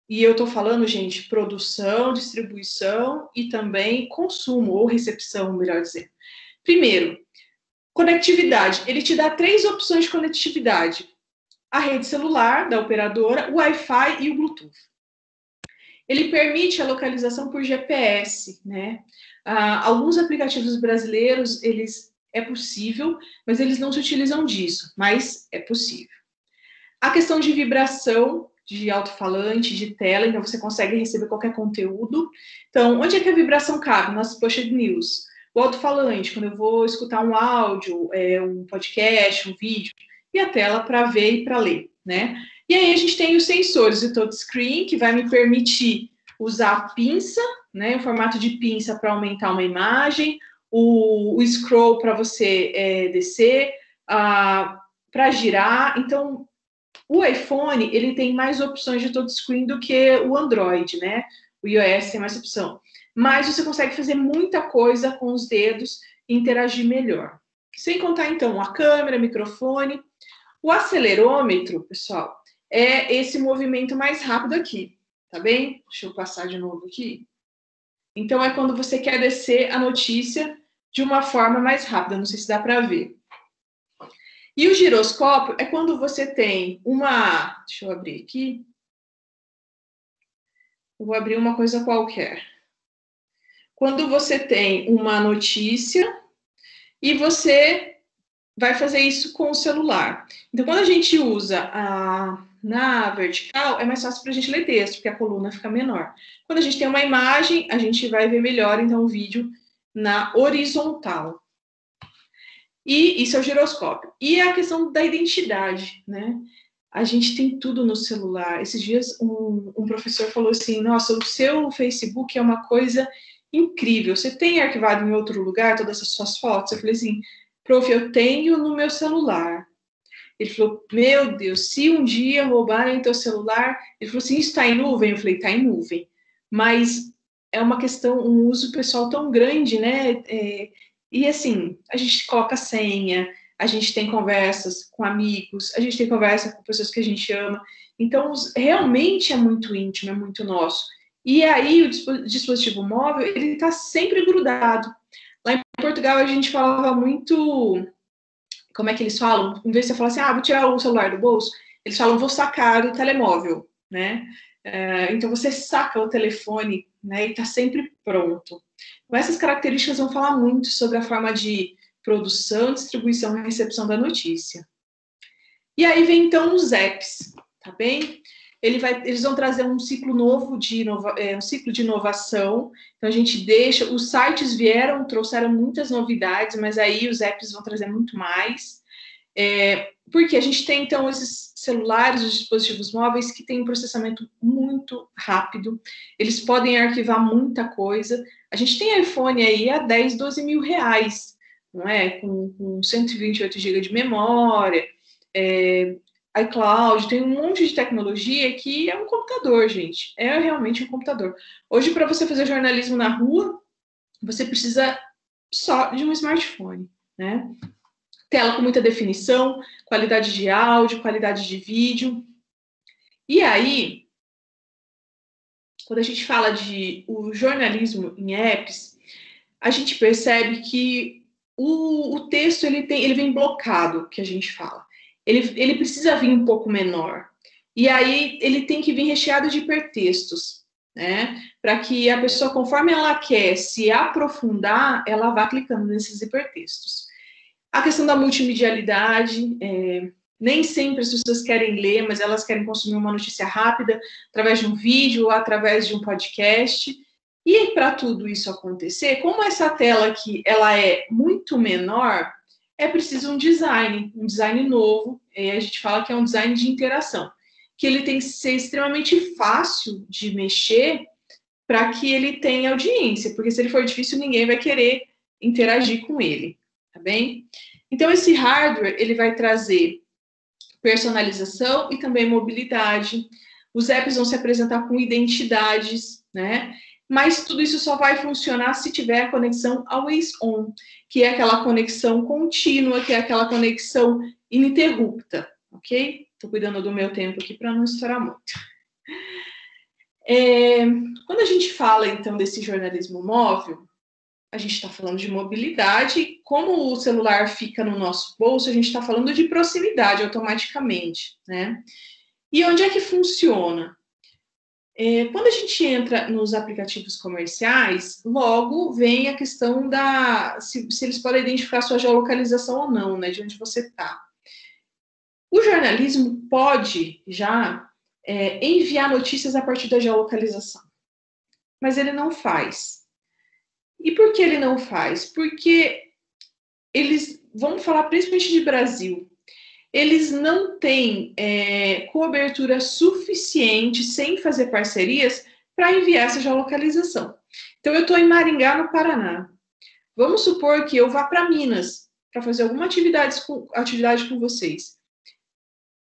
E eu estou falando, gente, produção, distribuição e também consumo, ou recepção, melhor dizer. Primeiro, conectividade. Ele te dá 3 opções de conectividade. A rede celular da operadora, o Wi-Fi e o Bluetooth. Ele permite a localização por GPS, né? Alguns aplicativos brasileiros, é possível, mas eles não se utilizam disso, mas é possível. A questão de vibração, de alto-falante, de tela, então você consegue receber qualquer conteúdo. Então, onde é que a vibração cabe? Nas push news. O alto-falante, quando eu vou escutar um áudio, um podcast, um vídeo, e a tela para ver e para ler, né? E aí a gente tem os sensores, o touchscreen, que vai me permitir usar a pinça, né, o formato de pinça para aumentar uma imagem, o scroll para você descer, para girar. Então, o iPhone, ele tem mais opções de touchscreen do que o Android, né? O iOS tem mais opção. Mas você consegue fazer muita coisa com os dedos e interagir melhor. Sem contar, então, a câmera, microfone. O acelerômetro, pessoal, é esse movimento mais rápido aqui, tá bem? Deixa eu passar de novo aqui. Então, é quando você quer descer a notícia de uma forma mais rápida. Não sei se dá para ver. E o giroscópio é quando você tem Deixa eu abrir aqui. Eu vou abrir uma coisa qualquer. Quando você tem uma notícia e você vai fazer isso com o celular. Então, quando a gente usa na vertical, é mais fácil para a gente ler texto, porque a coluna fica menor. Quando a gente tem uma imagem, a gente vai ver melhor, então, o vídeo na horizontal. E isso é o giroscópio. E a questão da identidade, né? a gente tem tudo no celular. Esses dias um professor falou assim, nossa, o seu Facebook é uma coisa incrível. Você tem arquivado em outro lugar todas as suas fotos? Eu falei assim, prof, eu tenho no meu celular. Ele falou, meu Deus, se um dia roubarem teu celular... Ele falou assim, isso está em nuvem? Eu falei, está em nuvem. Mas é uma questão, um uso pessoal tão grande, né? E assim, a gente coloca senha, a gente tem conversas com amigos, a gente tem conversa com pessoas que a gente ama. Então, realmente é muito íntimo, é muito nosso. E aí, o dispositivo móvel, ele está sempre grudado. Lá em Portugal, a gente falava muito... Como é que eles falam? Em vez de você falar assim, vou tirar o celular do bolso, eles falam, vou sacar o telemóvel, né? Então, você saca o telefone, né? E está sempre pronto. Então, essas características vão falar muito sobre a forma de produção, distribuição e recepção da notícia. E aí vem, então, os apps, tá bem? Eles vão trazer um ciclo novo um ciclo de inovação. Então, a gente deixa... Os sites trouxeram muitas novidades, mas aí os apps vão trazer muito mais. Porque a gente tem, então, esses celulares, os dispositivos móveis, que têm um processamento muito rápido. Eles podem arquivar muita coisa. A gente tem iPhone aí a 10, 12 mil reais, não é? Com 128 GB de memória, iCloud, tem um monte de tecnologia que é um computador, gente. É realmente um computador. Hoje, para você fazer jornalismo na rua, você precisa só de um smartphone, né? Tela com muita definição, qualidade de áudio, qualidade de vídeo. E aí, quando a gente fala de o jornalismo em apps, a gente percebe que o texto ele vem blocado, que a gente fala. Ele precisa vir um pouco menor. E aí ele tem que vir recheado de hipertextos, né? Para que a pessoa, conforme ela quer se aprofundar, ela vá clicando nesses hipertextos. A questão da multimedialidade, nem sempre as pessoas querem ler, mas elas querem consumir uma notícia rápida através de um vídeo ou através de um podcast. E para tudo isso acontecer, como essa tela aqui ela é muito menor, é preciso um design novo, e a gente fala que é um design de interação, que ele tem que ser extremamente fácil de mexer para que ele tenha audiência, porque se ele for difícil, ninguém vai querer interagir com ele, tá bem? Então, esse hardware, ele vai trazer personalização e também mobilidade. Os apps vão se apresentar com identidades, né? Mas tudo isso só vai funcionar se tiver a conexão always on, que é aquela conexão contínua, que é aquela conexão ininterrupta, ok? Estou cuidando do meu tempo aqui para não estourar muito. Quando a gente fala, então, desse jornalismo móvel, a gente está falando de mobilidade. Como o celular fica no nosso bolso, a gente está falando de proximidade automaticamente, né? E onde é que funciona? Quando a gente entra nos aplicativos comerciais, logo vem a questão se eles podem identificar sua geolocalização ou não, né? De onde você está. O jornalismo pode já enviar notícias a partir da geolocalização, mas ele não faz. E por que ele não faz? Porque vamos falar principalmente de Brasil, eles não têm cobertura suficiente, sem fazer parcerias, para enviar essa geolocalização. Então, eu estou em Maringá, no Paraná. Vamos supor que eu vá para Minas para fazer alguma atividade com vocês.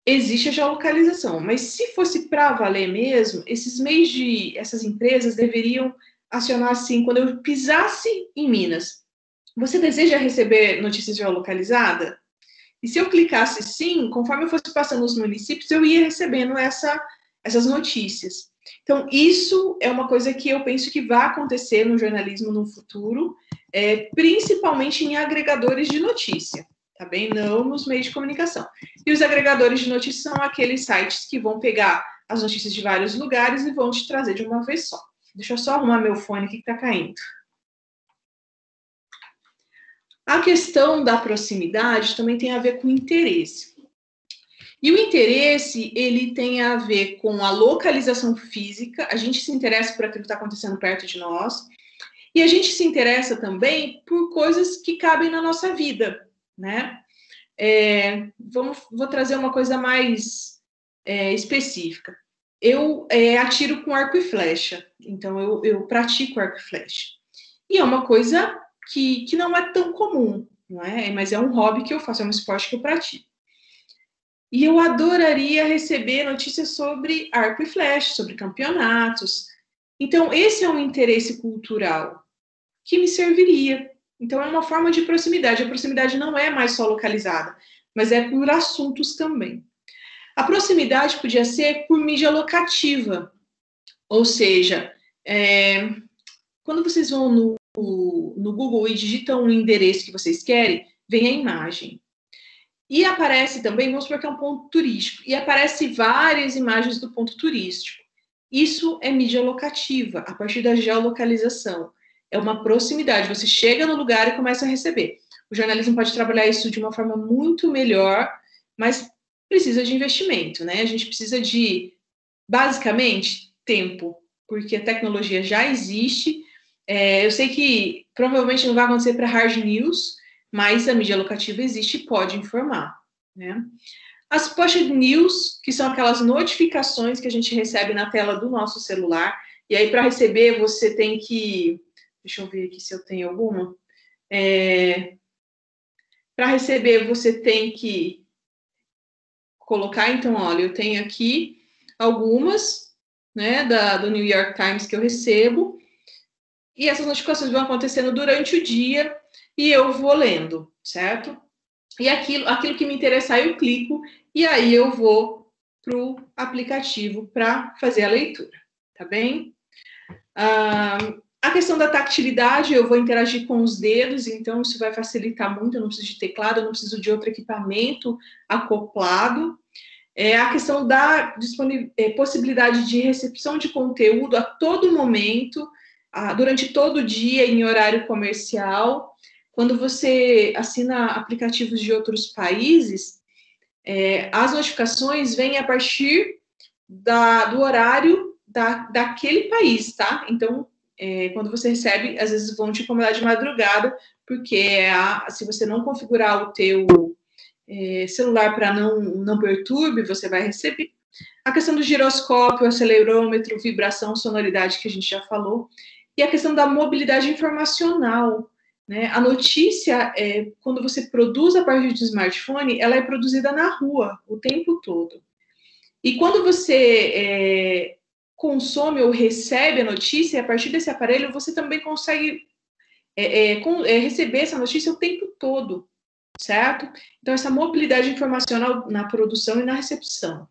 Existe a geolocalização, mas se fosse para valer mesmo, essas empresas deveriam acionar assim, quando eu pisasse em Minas. Você deseja receber notícias geolocalizadas? E se eu clicasse sim, conforme eu fosse passando os municípios, eu ia recebendo essas notícias. Então, isso é uma coisa que eu penso que vai acontecer no jornalismo no futuro, principalmente em agregadores de notícia, tá bem? Não nos meios de comunicação. E os agregadores de notícia são aqueles sites que vão pegar as notícias de vários lugares e vão te trazer de uma vez só. Deixa eu só arrumar meu fone aqui que tá caindo. A questão da proximidade também tem a ver com interesse. E o interesse, ele tem a ver com a localização física, a gente se interessa por aquilo que está acontecendo perto de nós, e a gente se interessa também por coisas que cabem na nossa vida, né? Vou trazer uma coisa mais específica. Eu atiro com arco e flecha, então eu pratico arco e flecha. E é uma coisa que não é tão comum, não é? Mas é um hobby que eu faço, é um esporte que eu pratico. E eu adoraria receber notícias sobre arco e flecha, sobre campeonatos. Então, esse é um interesse cultural que me serviria. Então, é uma forma de proximidade. A proximidade não é mais só localizada, mas é por assuntos também. A proximidade podia ser por mídia locativa, ou seja, quando vocês vão no Google e digitam um endereço que vocês querem, vem a imagem. E aparece também, vamos supor que é um ponto turístico, e aparece várias imagens do ponto turístico. Isso é mídia locativa, a partir da geolocalização. É uma proximidade, você chega no lugar e começa a receber. O jornalismo pode trabalhar isso de uma forma muito melhor, mas precisa de investimento, né? A gente precisa de, basicamente, tempo, porque a tecnologia já existe. Eu sei que provavelmente não vai acontecer para hard news, mas a mídia locativa existe e pode informar, né? As push news, que são aquelas notificações que a gente recebe na tela do nosso celular, e aí para receber você tem que... Deixa eu ver aqui se eu tenho alguma. Para receber você tem que colocar, então, olha, eu tenho aqui algumas, né, do New York Times que eu recebo, e essas notificações vão acontecendo durante o dia, e eu vou lendo, certo? E aquilo que me interessar, eu clico, e aí eu vou para o aplicativo para fazer a leitura, tá bem? A questão da tactilidade, eu vou interagir com os dedos, então isso vai facilitar muito, eu não preciso de teclado, eu não preciso de outro equipamento acoplado. A questão da possibilidade de recepção de conteúdo a todo momento, durante todo o dia, em horário comercial. Quando você assina aplicativos de outros países, as notificações vêm a partir do horário daquele país, tá? Então, quando você recebe, às vezes vão te incomodar de madrugada, porque se você não configurar o teu celular para não perturbe, você vai receber. A questão do giroscópio, acelerômetro, vibração, sonoridade, que a gente já falou. E a questão da mobilidade informacional, né? A notícia, quando você produz a partir de smartphone, ela é produzida na rua o tempo todo. E quando você consome ou recebe a notícia, a partir desse aparelho, você também consegue receber essa notícia o tempo todo, certo? Então, essa mobilidade informacional na produção e na recepção.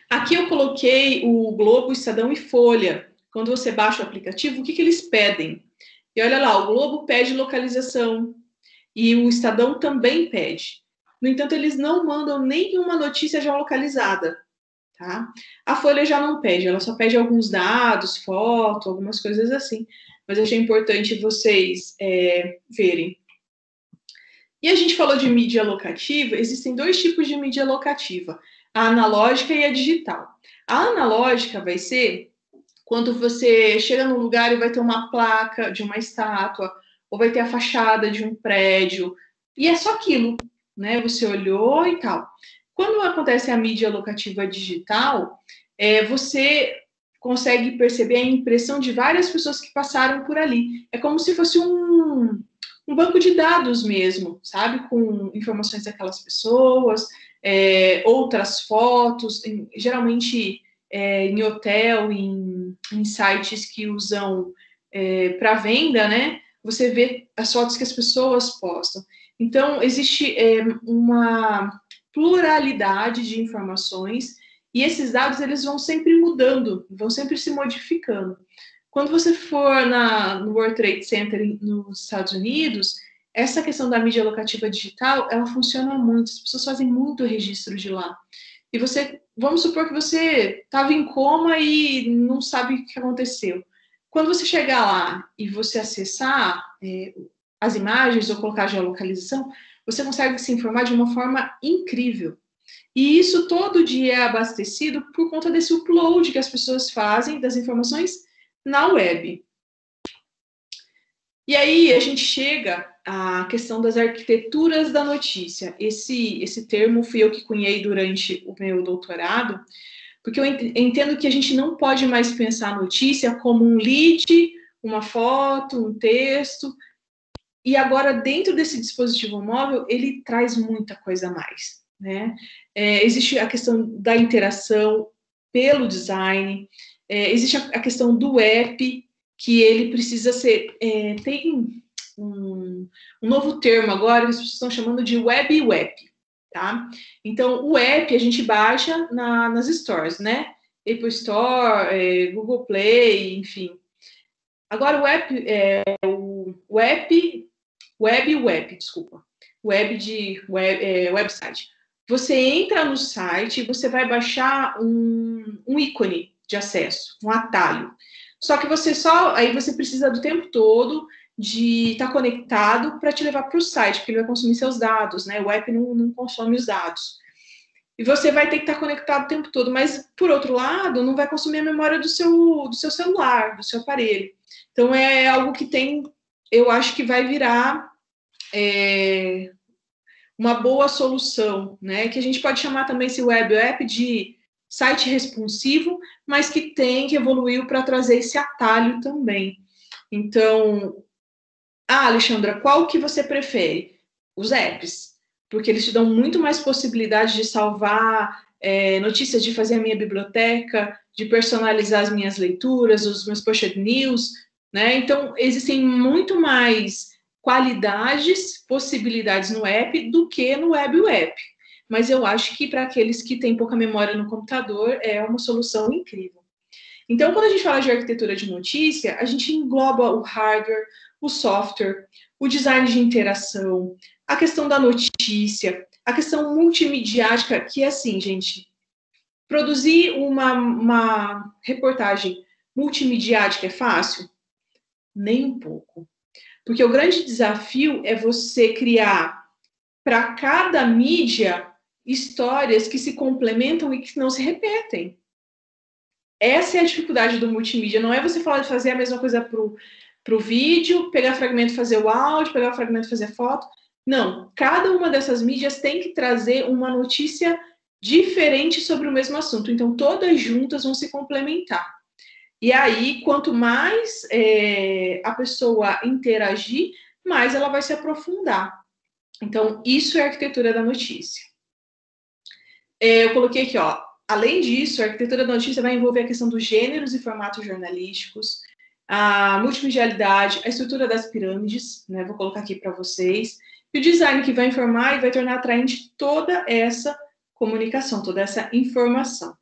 Aqui eu coloquei o Globo, Estadão e Folha. Quando você baixa o aplicativo, o que eles pedem? E olha lá, o Globo pede localização e o Estadão também pede. No entanto, eles não mandam nenhuma notícia já localizada, tá? A Folha já não pede, ela só pede alguns dados, foto, algumas coisas assim. Mas eu achei importante vocês verem. E a gente falou de mídia locativa, existem dois tipos de mídia locativa, a analógica e a digital. A analógica vai ser quando você chega num lugar e vai ter uma placa de uma estátua, ou vai ter a fachada de um prédio, e é só aquilo, né? Você olhou e tal. Quando acontece a mídia locativa digital, você consegue perceber a impressão de várias pessoas que passaram por ali. É como se fosse um banco de dados mesmo, sabe? Com informações daquelas pessoas, outras fotos, geralmente em hotel, em sites que usam para venda, né? Você vê as fotos que as pessoas postam. Então, existe uma pluralidade de informações e esses dados, eles vão sempre mudando, vão sempre se modificando. Quando você for no World Trade Center nos Estados Unidos, essa questão da mídia locativa digital, ela funciona muito, as pessoas fazem muito registro de lá. E vamos supor que você estava em coma e não sabe o que aconteceu. Quando você chegar lá e você acessar as imagens ou colocar a geolocalização, você consegue se informar de uma forma incrível. E isso todo dia é abastecido por conta desse upload que as pessoas fazem das informações na web. E aí a gente chega à questão das arquiteturas da notícia. Esse termo fui eu que cunhei durante o meu doutorado, porque eu entendo que a gente não pode mais pensar a notícia como um lead, uma foto, um texto, e agora dentro desse dispositivo móvel, ele traz muita coisa a mais, né? Existe a questão da interação pelo design, existe a questão do app, que ele precisa ser... tem um novo termo agora, que as pessoas estão chamando de web, tá? Então, o app a gente baixa nas stores, né? Apple Store, Google Play, enfim. Agora, website. Você entra no site e você vai baixar um ícone de acesso, um atalho. Só que aí você precisa do tempo todo de estar conectado para te levar para o site, porque ele vai consumir seus dados, né? O app não consome os dados. E você vai ter que estar conectado o tempo todo, mas, por outro lado, não vai consumir a memória do seu celular, do seu aparelho. Então, é algo que eu acho que vai virar uma boa solução, né? Que a gente pode chamar também esse web app de site responsivo, mas que evoluiu para trazer esse atalho também. Então, Alexandra, qual que você prefere? Os apps, porque eles te dão muito mais possibilidade de salvar notícias, de fazer a minha biblioteca, de personalizar as minhas leituras, os meus post news, né? Então, existem muito mais qualidades, possibilidades no app do que no web. Mas eu acho que para aqueles que têm pouca memória no computador, é uma solução incrível. Então, quando a gente fala de arquitetura de notícia, a gente engloba o hardware, o software, o design de interação, a questão da notícia, a questão multimediática, que é assim, gente, produzir uma reportagem multimediática é fácil? Nem um pouco. Porque o grande desafio é você criar para cada mídia histórias que se complementam e que não se repetem. Essa é a dificuldade do multimídia, não é você falar de fazer a mesma coisa para o vídeo, pegar fragmento, fazer o áudio, pegar fragmento, fazer foto. Não, cada uma dessas mídias tem que trazer uma notícia diferente sobre o mesmo assunto. Então, todas juntas vão se complementar. E aí, quanto mais a pessoa interagir, mais ela vai se aprofundar. Então, isso é a arquitetura da notícia. Eu coloquei aqui, ó. Além disso, a arquitetura da notícia vai envolver a questão dos gêneros e formatos jornalísticos, a multimedialidade, a estrutura das pirâmides, né? Vou colocar aqui para vocês. E o design que vai informar e vai tornar atraente toda essa comunicação, toda essa informação.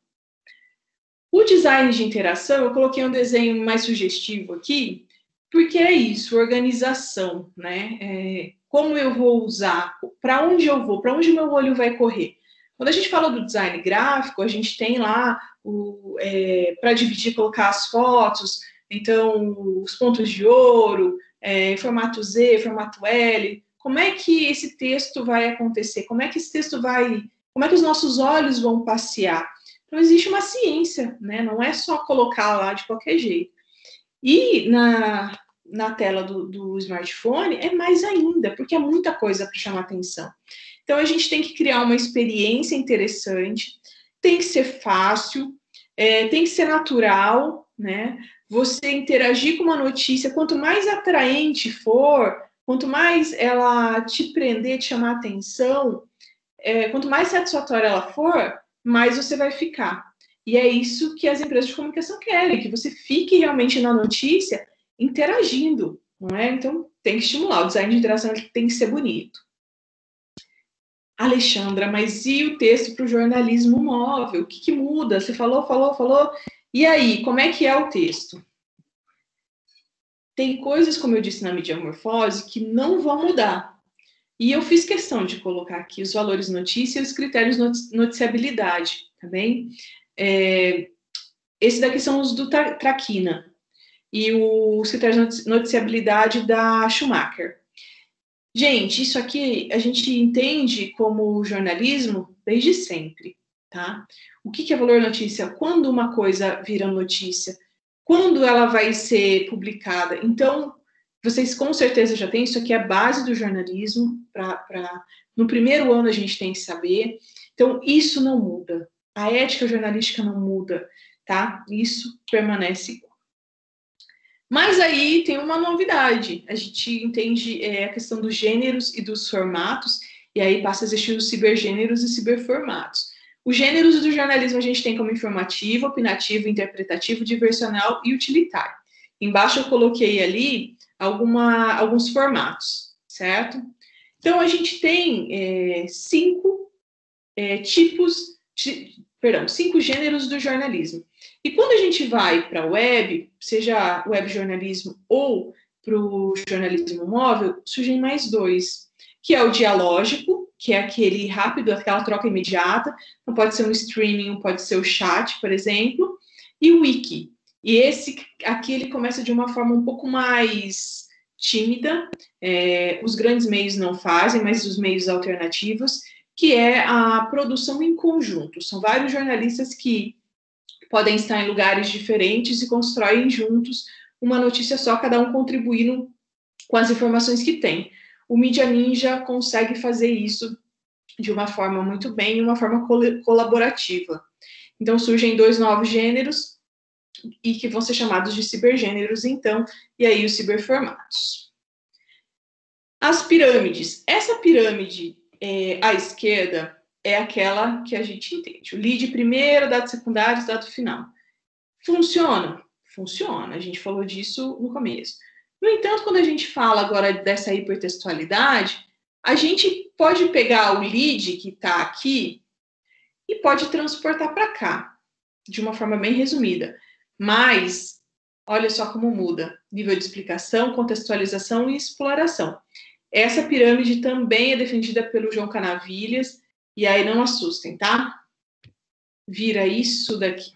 O design de interação, eu coloquei um desenho mais sugestivo aqui, porque é isso, organização, né? Como eu vou usar, para onde eu vou, para onde o meu olho vai correr. Quando a gente fala do design gráfico, a gente tem lá para dividir, colocar as fotos, então os pontos de ouro, formato Z, formato L. Como é que esse texto vai acontecer? Como é que esse texto como é que os nossos olhos vão passear? Então existe uma ciência, né? Não é só colocar lá de qualquer jeito. E na tela do smartphone é mais ainda, porque é muita coisa para chamar atenção. Então, a gente tem que criar uma experiência interessante, tem que ser fácil, tem que ser natural, né? Você interagir com uma notícia, quanto mais atraente for, quanto mais ela te prender, te chamar atenção, quanto mais satisfatória ela for, mais você vai ficar. E é isso que as empresas de comunicação querem, que você fique realmente na notícia interagindo, não é? Então, tem que estimular. O design de interação tem que ser bonito. Alexandra, mas e o texto para o jornalismo móvel? O que muda? Você falou. E aí, como é que é o texto? Tem coisas, como eu disse na Mediamorfose, que não vão mudar. E eu fiz questão de colocar aqui os valores notícia e os critérios de noticiabilidade, tá bem? Esse daqui são os do Traquina e os critérios de noticiabilidade da Schumacher. Gente, isso aqui a gente entende como jornalismo desde sempre, tá? O que é valor notícia? Quando uma coisa vira notícia? Quando ela vai ser publicada? Então, Vocês com certeza já têm, isso aqui é a base do jornalismo, no primeiro ano a gente tem que saber. Então, isso não muda. A ética jornalística não muda, tá? Isso permanece igual. Mas aí tem uma novidade. A gente entende a questão dos gêneros e dos formatos, e aí passa a existir os cibergêneros e ciberformatos. Os gêneros do jornalismo a gente tem como informativo, opinativo, interpretativo, diversional e utilitário. Embaixo eu coloquei ali alguns formatos, certo? Então, a gente tem cinco gêneros do jornalismo. E quando a gente vai para a web, seja web jornalismo ou para o jornalismo móvel, surgem mais 2, que é o dialógico, que é aquele rápido, aquela troca imediata, então pode ser um streaming, pode ser o chat, por exemplo, e o wiki. E esse aqui, ele começa de uma forma um pouco mais tímida, os grandes meios não fazem, mas os meios alternativos, que é a produção em conjunto. São vários jornalistas que podem estar em lugares diferentes e constroem juntos uma notícia só, cada um contribuindo com as informações que tem. O Mídia Ninja consegue fazer isso de uma forma muito bem, uma forma colaborativa. Então, surgem 2 novos gêneros, e que vão ser chamados de cibergêneros, então, e aí os ciberformatos. As pirâmides. Essa pirâmide à esquerda é aquela que a gente entende. O lead primeiro, dados secundários, dado final. Funciona? Funciona. A gente falou disso no começo. No entanto, quando a gente fala agora dessa hipertextualidade, a gente pode pegar o lead que está aqui e pode transportar para cá, de uma forma bem resumida. Mas, olha só como muda. Nível de explicação, contextualização e exploração. Essa pirâmide também é defendida pelo João Canavilhas, e aí não assustem, tá? Vira isso daqui,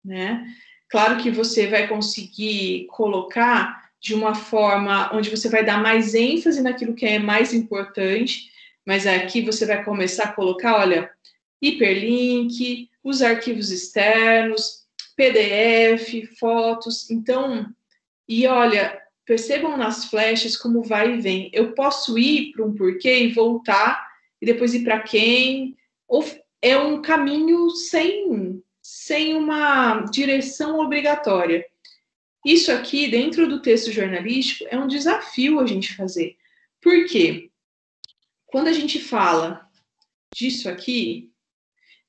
né? Claro que você vai conseguir colocar de uma forma onde você vai dar mais ênfase naquilo que é mais importante, mas aqui você vai começar a colocar, olha, hiperlink, os arquivos externos, PDF, fotos, então, e olha, percebam nas flechas como vai e vem. Eu posso ir para um porquê e voltar, e depois ir para quem, ou é um caminho sem uma direção obrigatória. Isso aqui, dentro do texto jornalístico, é um desafio a gente fazer. Por quê? Quando a gente fala disso aqui,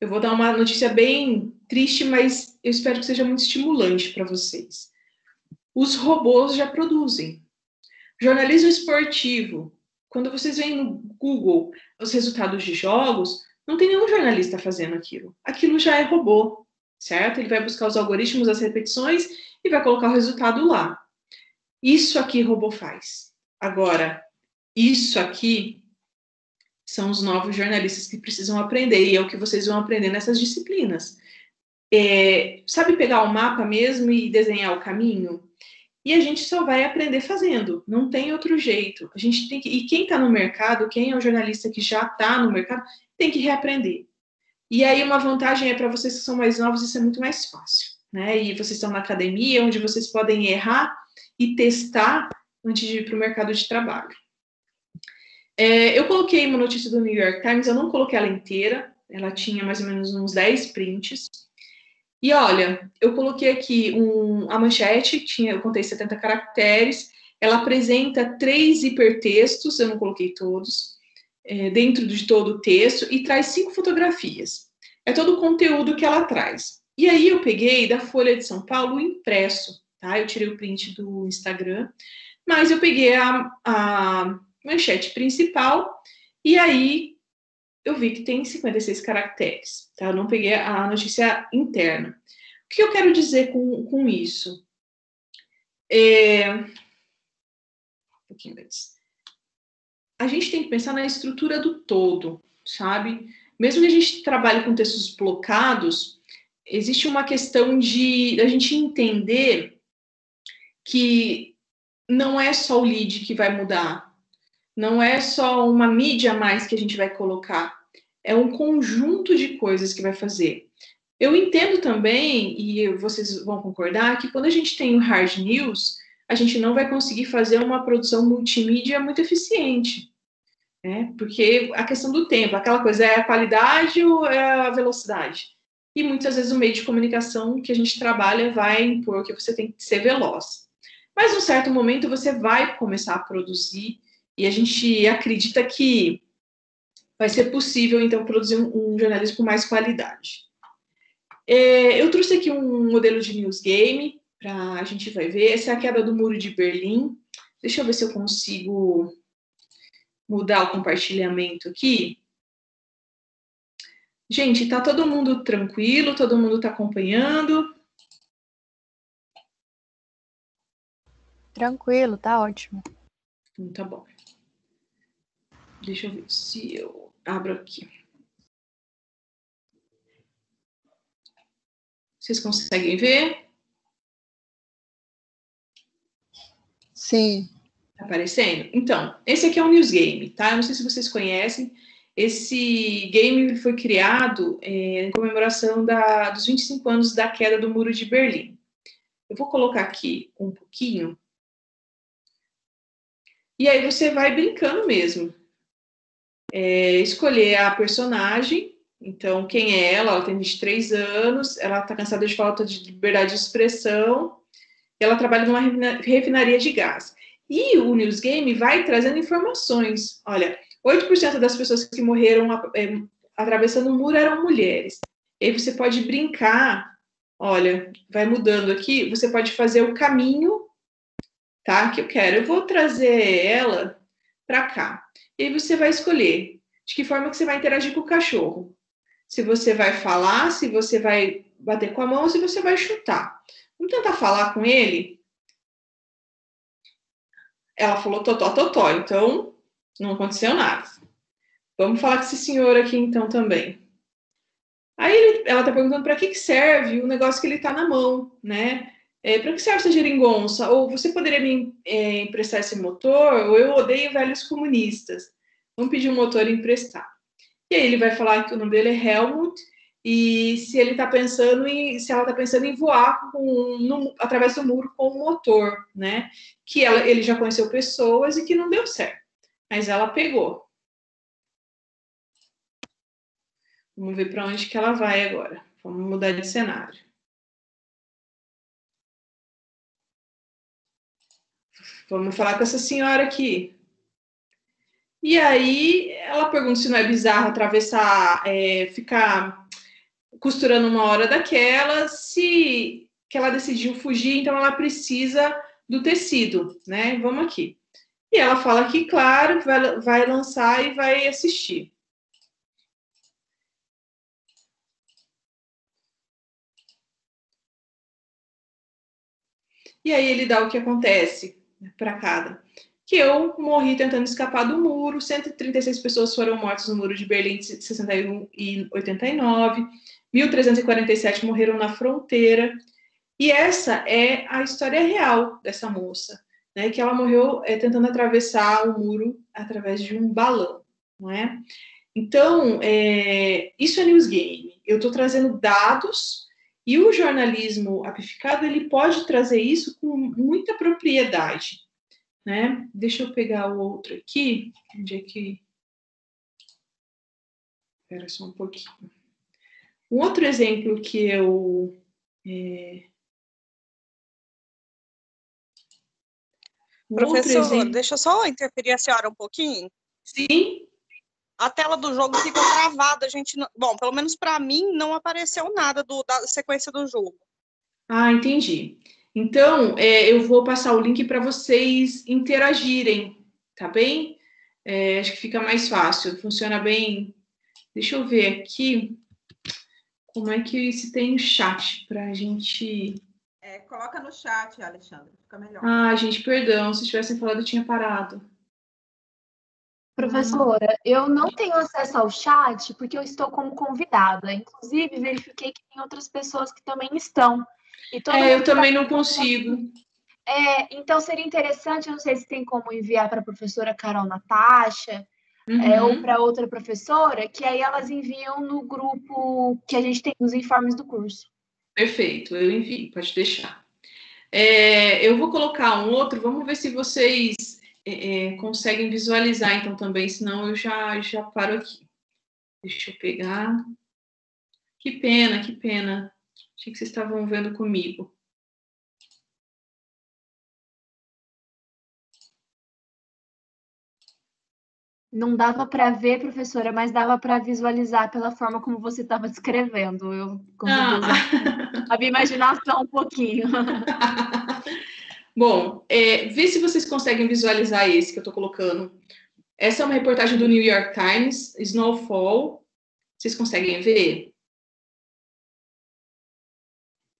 eu vou dar uma notícia bem triste, mas eu espero que seja muito estimulante para vocês. Os robôs já produzem. Jornalismo esportivo. Quando vocês veem no Google os resultados de jogos, não tem nenhum jornalista fazendo aquilo. Aquilo já é robô, certo? Ele vai buscar os algoritmos, as repetições e vai colocar o resultado lá. Isso aqui robô faz. Agora, isso aqui são os novos jornalistas que precisam aprender, e é o que vocês vão aprender nessas disciplinas. Sabe pegar o mapa mesmo e desenhar o caminho? E a gente só vai aprender fazendo, não tem outro jeito. A gente tem que, e quem está no mercado, quem é o jornalista que já está no mercado, tem que reaprender. E aí uma vantagem é para vocês que são mais novos, isso é muito mais fácil, né? E vocês estão na academia, onde vocês podem errar e testar antes de ir para o mercado de trabalho. Eu coloquei uma notícia do New York Times, eu não coloquei ela inteira, ela tinha mais ou menos uns 10 prints. E olha, eu coloquei aqui a manchete, eu contei 70 caracteres, ela apresenta 3 hipertextos, eu não coloquei todos, dentro de todo o texto, e traz 5 fotografias. É todo o conteúdo que ela traz. E aí eu peguei da Folha de São Paulo impresso, tá? Eu tirei o print do Instagram, mas eu peguei a manchete principal, e aí eu vi que tem 56 caracteres, tá? Eu não peguei a notícia interna. O que eu quero dizer com isso? Um pouquinho antes. A gente tem que pensar na estrutura do todo, sabe? Mesmo que a gente trabalhe com textos blocados, existe uma questão da gente entender que não é só o lead que vai mudar, não é só uma mídia a mais que a gente vai colocar, é um conjunto de coisas que vai fazer. Eu entendo também, e vocês vão concordar, que quando a gente tem o hard news, a gente não vai conseguir fazer uma produção multimídia muito eficiente, né? Porque a questão do tempo, aquela coisa, é a qualidade ou é a velocidade? E muitas vezes o meio de comunicação que a gente trabalha vai impor que você tem que ser veloz. Mas, num certo momento, você vai começar a produzir e a gente acredita que vai ser possível, então, produzir um jornalismo com mais qualidade. Eu trouxe aqui um modelo de news game, a gente vai ver. Essa é a queda do Muro de Berlim. Deixa eu ver se eu consigo mudar o compartilhamento aqui. Gente, tá todo mundo tranquilo? Todo mundo tá acompanhando? Tranquilo, tá ótimo. Tá bom. Deixa eu ver se eu abro aqui. Vocês conseguem ver? Sim. Tá aparecendo? Então, esse aqui é um news game, tá? Eu não sei se vocês conhecem. Esse game foi criado em comemoração dos 25 anos da queda do Muro de Berlim. Eu vou colocar aqui um pouquinho. E aí você vai brincando mesmo. Escolher a personagem. Então, quem é ela? Ela tem 23 anos, ela está cansada de falta de liberdade de expressão, ela trabalha numa refinaria de gás. E o News Game vai trazendo informações. Olha, 8% das pessoas que morreram atravessando o muro eram mulheres. E aí você pode brincar, olha, vai mudando aqui, você pode fazer o caminho, tá? Que eu quero. Eu vou trazer ela para cá. E aí você vai escolher de que forma que você vai interagir com o cachorro. Se você vai falar, se você vai bater com a mão, se você vai chutar. Vamos tentar falar com ele? Ela falou totó, totó, então não aconteceu nada. Vamos falar com esse senhor aqui então também. Aí ela tá perguntando para que serve o negócio que ele tá na mão, né? Para que serve essa geringonça? Ou você poderia me emprestar esse motor? Ou eu odeio velhos comunistas. Vamos pedir um motor emprestar. E aí ele vai falar que o nome dele é Helmut e se ela está pensando em voar através do muro com um motor, né? Que ele já conheceu pessoas e que não deu certo, mas ela pegou. Vamos ver para onde que ela vai agora. Vamos mudar de cenário. Vamos falar com essa senhora aqui. E aí ela pergunta se não é bizarro atravessar, ficar costurando uma hora daquela, se que ela decidiu fugir, então ela precisa do tecido, né? Vamos aqui. E ela fala que, claro, vai lançar e vai assistir. E aí ele dá o que acontece para cada. Que eu morri tentando escapar do muro, 136 pessoas foram mortas no muro de Berlim de 61 e 89, 1.347 morreram na fronteira. E essa é a história real dessa moça, né? Que ela morreu tentando atravessar o muro através de um balão, não é? Então, isso é news game. Eu estou trazendo dados e o jornalismo amplificado ele pode trazer isso com muita propriedade, né? Deixa eu pegar o outro aqui. Onde é que... Espera só um pouquinho. Um outro exemplo que eu... Professor, deixa eu só interferir a senhora um pouquinho. Sim. A tela do jogo ficou travada, a gente não... Bom, pelo menos para mim não apareceu nada da sequência do jogo. Ah, entendi. Então, eu vou passar o link para vocês interagirem, tá bem? Acho que fica mais fácil, funciona bem. Deixa eu ver aqui como é que se tem o chat para a gente... Coloca no chat, Alexandre, fica melhor. Ah, gente, perdão, se tivessem falado eu tinha parado. Professora, eu não tenho acesso ao chat porque eu estou como convidada. Inclusive, verifiquei que tem outras pessoas que também estão. E eu também não consigo. Então, seria interessante, eu não sei se tem como enviar para a professora Carol Natasha, ou para outra professora, que aí elas enviam no grupo que a gente tem nos informes do curso. Perfeito, eu envio, pode deixar. Eu vou colocar um outro, vamos ver se vocês conseguem visualizar, então, também, senão eu já paro aqui. Deixa eu pegar. Que pena, que pena. Achei que vocês estavam vendo comigo. Não dava para ver, professora, mas dava para visualizar pela forma como você estava descrevendo. Eu consegui usar a minha imaginação um pouquinho. Bom, vê se vocês conseguem visualizar esse que eu estou colocando. Essa é uma reportagem do New York Times, Snowfall. Vocês conseguem ver?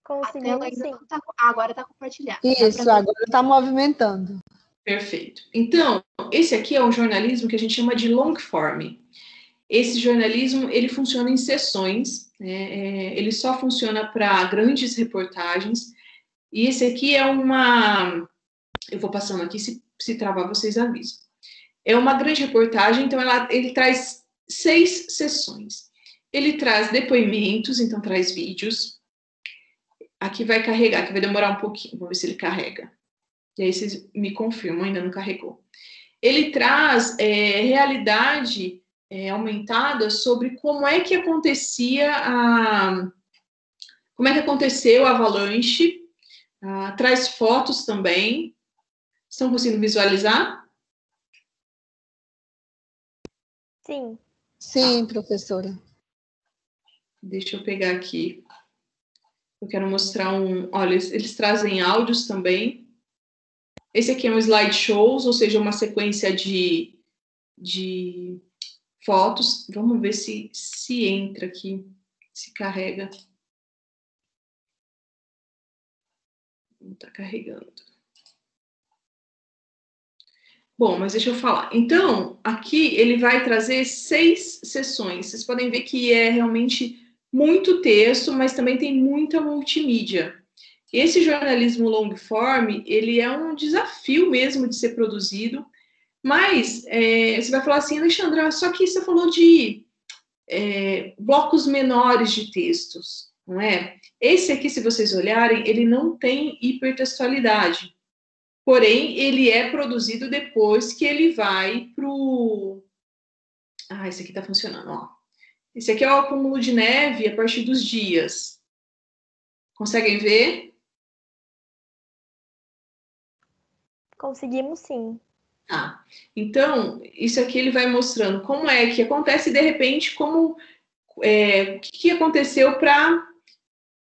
Conseguimos, sim. Agora está compartilhado. Isso, agora está movimentando. Perfeito. Então, esse aqui é um jornalismo que a gente chama de long form. Esse jornalismo, ele funciona em sessões, né? Ele só funciona para grandes reportagens. E esse aqui é uma... Eu vou passando aqui, se travar, vocês avisam. É uma grande reportagem, então ele traz 6 sessões. Ele traz depoimentos, então traz vídeos. Aqui vai carregar, aqui vai demorar um pouquinho, vamos ver se ele carrega. E aí vocês me confirmam, ainda não carregou. Ele traz realidade aumentada sobre como é que acontecia como é que aconteceu a avalanche. Traz fotos também. Estão conseguindo visualizar? Sim. Sim, professora. Deixa eu pegar aqui. Eu quero mostrar Olha, eles trazem áudios também. Esse aqui é um slideshows, ou seja, uma sequência de fotos. Vamos ver se entra aqui, se carrega. Não está carregando. Bom, mas deixa eu falar. Então, aqui ele vai trazer 6 sessões. Vocês podem ver que é realmente muito texto, mas também tem muita multimídia. Esse jornalismo long form, ele é um desafio mesmo de ser produzido, mas você vai falar assim, Alexandra, só que você falou de blocos menores de textos, não é? Esse aqui, se vocês olharem, ele não tem hipertextualidade. Porém, ele é produzido depois que ele vai para o... esse aqui está funcionando, ó. Esse aqui é o acúmulo de neve a partir dos dias. Conseguem ver? Conseguimos, sim. Então, isso aqui ele vai mostrando como é que acontece e, de repente, o que aconteceu para...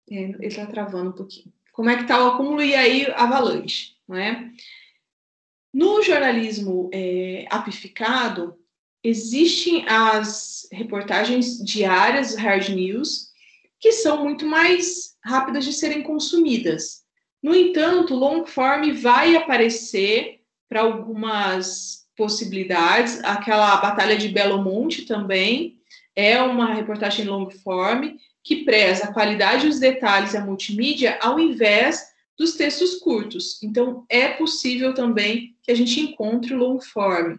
ele está travando um pouquinho. Como é que está o acúmulo e aí avalanche, não é? No jornalismo apificado, existem as reportagens diárias, hard news, que são muito mais rápidas de serem consumidas. No entanto, o long form vai aparecer para algumas possibilidades. Aquela Batalha de Belo Monte também é uma reportagem long form que preza a qualidade, os detalhes e a multimídia ao invés dos textos curtos. Então, é possível também que a gente encontre o long form.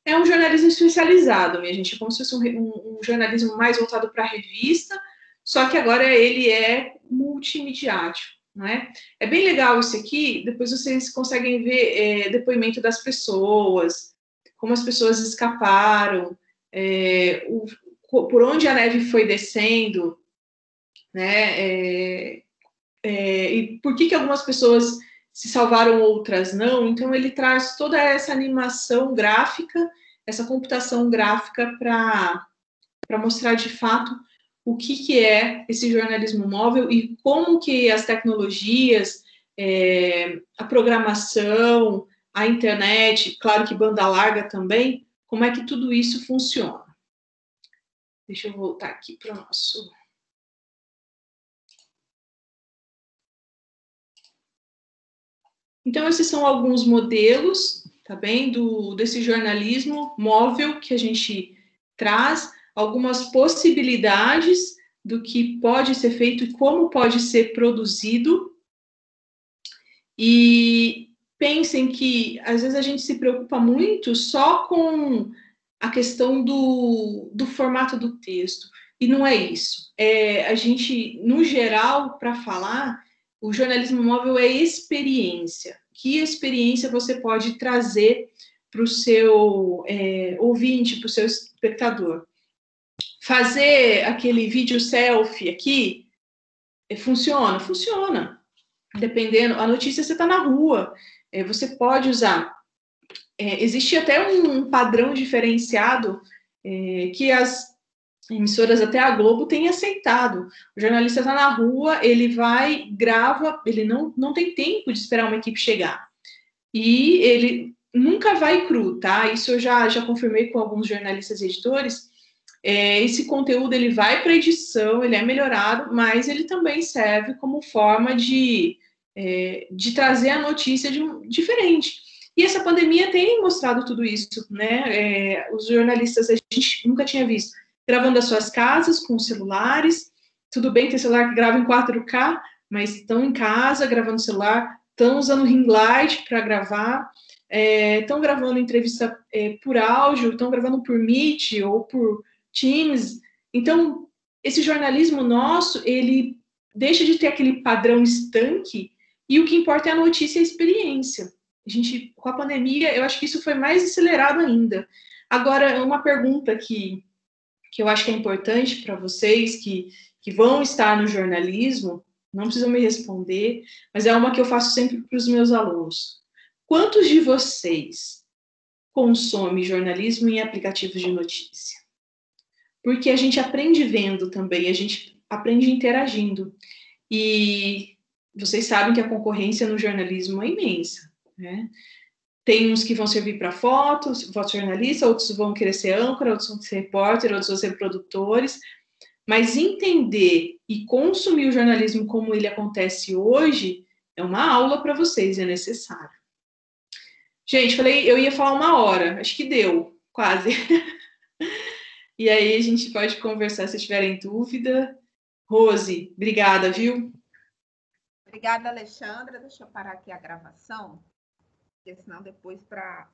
É um jornalismo especializado, minha gente, é como se fosse um jornalismo mais voltado para a revista, só que agora ele é multimediático, não é? É bem legal isso aqui, depois vocês conseguem ver depoimento das pessoas, como as pessoas escaparam, por onde a neve foi descendo, né? E por que algumas pessoas se salvaram, outras não. Então, ele traz toda essa animação gráfica, essa computação gráfica para mostrar, de fato, o que é esse jornalismo móvel e como que as tecnologias, a programação, a internet, claro que banda larga também, como é que tudo isso funciona. Deixa eu voltar aqui para o nosso... Então, esses são alguns modelos, tá bem, desse jornalismo móvel que a gente traz, algumas possibilidades do que pode ser feito e como pode ser produzido. E pensem que, às vezes, a gente se preocupa muito só com a questão do formato do texto, e não é isso. A gente, no geral, para falar... o jornalismo móvel é experiência. Que experiência você pode trazer para o seu ouvinte, para o seu espectador? Fazer aquele vídeo selfie aqui, funciona? Funciona. Dependendo, a notícia você está na rua, você pode usar. Existe até um padrão diferenciado que as emissoras, até a Globo, têm aceitado. O jornalista está na rua, ele vai, grava, ele não tem tempo de esperar uma equipe chegar. E ele nunca vai cru, tá? Isso eu já confirmei com alguns jornalistas e editores. Esse conteúdo ele vai para edição, ele é melhorado, mas ele também serve como forma de trazer a notícia diferente. E essa pandemia tem mostrado tudo isso, né? Os jornalistas, a gente nunca tinha visto, gravando as suas casas com celulares. Tudo bem, tem celular que grava em 4K, mas estão em casa gravando celular, estão usando ring light para gravar, estão gravando entrevista por áudio, estão gravando por Meet ou por Teams. Então, esse jornalismo nosso, ele deixa de ter aquele padrão estanque, e o que importa é a notícia e a experiência. A gente, com a pandemia, eu acho que isso foi mais acelerado ainda. Agora, uma pergunta que eu acho que é importante para vocês que vão estar no jornalismo, não precisam me responder, mas é uma que eu faço sempre para os meus alunos. Quantos de vocês consomem jornalismo em aplicativos de notícia? Porque a gente aprende vendo também, a gente aprende interagindo. E vocês sabem que a concorrência no jornalismo é imensa, né? Tem uns que vão servir para foto jornalista, outros vão querer ser âncora, outros vão ser repórter, outros vão ser produtores. Mas entender e consumir o jornalismo como ele acontece hoje é uma aula para vocês, é necessário. Gente, falei, eu ia falar 1 hora, acho que deu, quase. E aí a gente pode conversar se tiverem dúvida. Rose, obrigada, viu? Obrigada, Alexandra. Deixa eu parar aqui a gravação, porque senão depois, para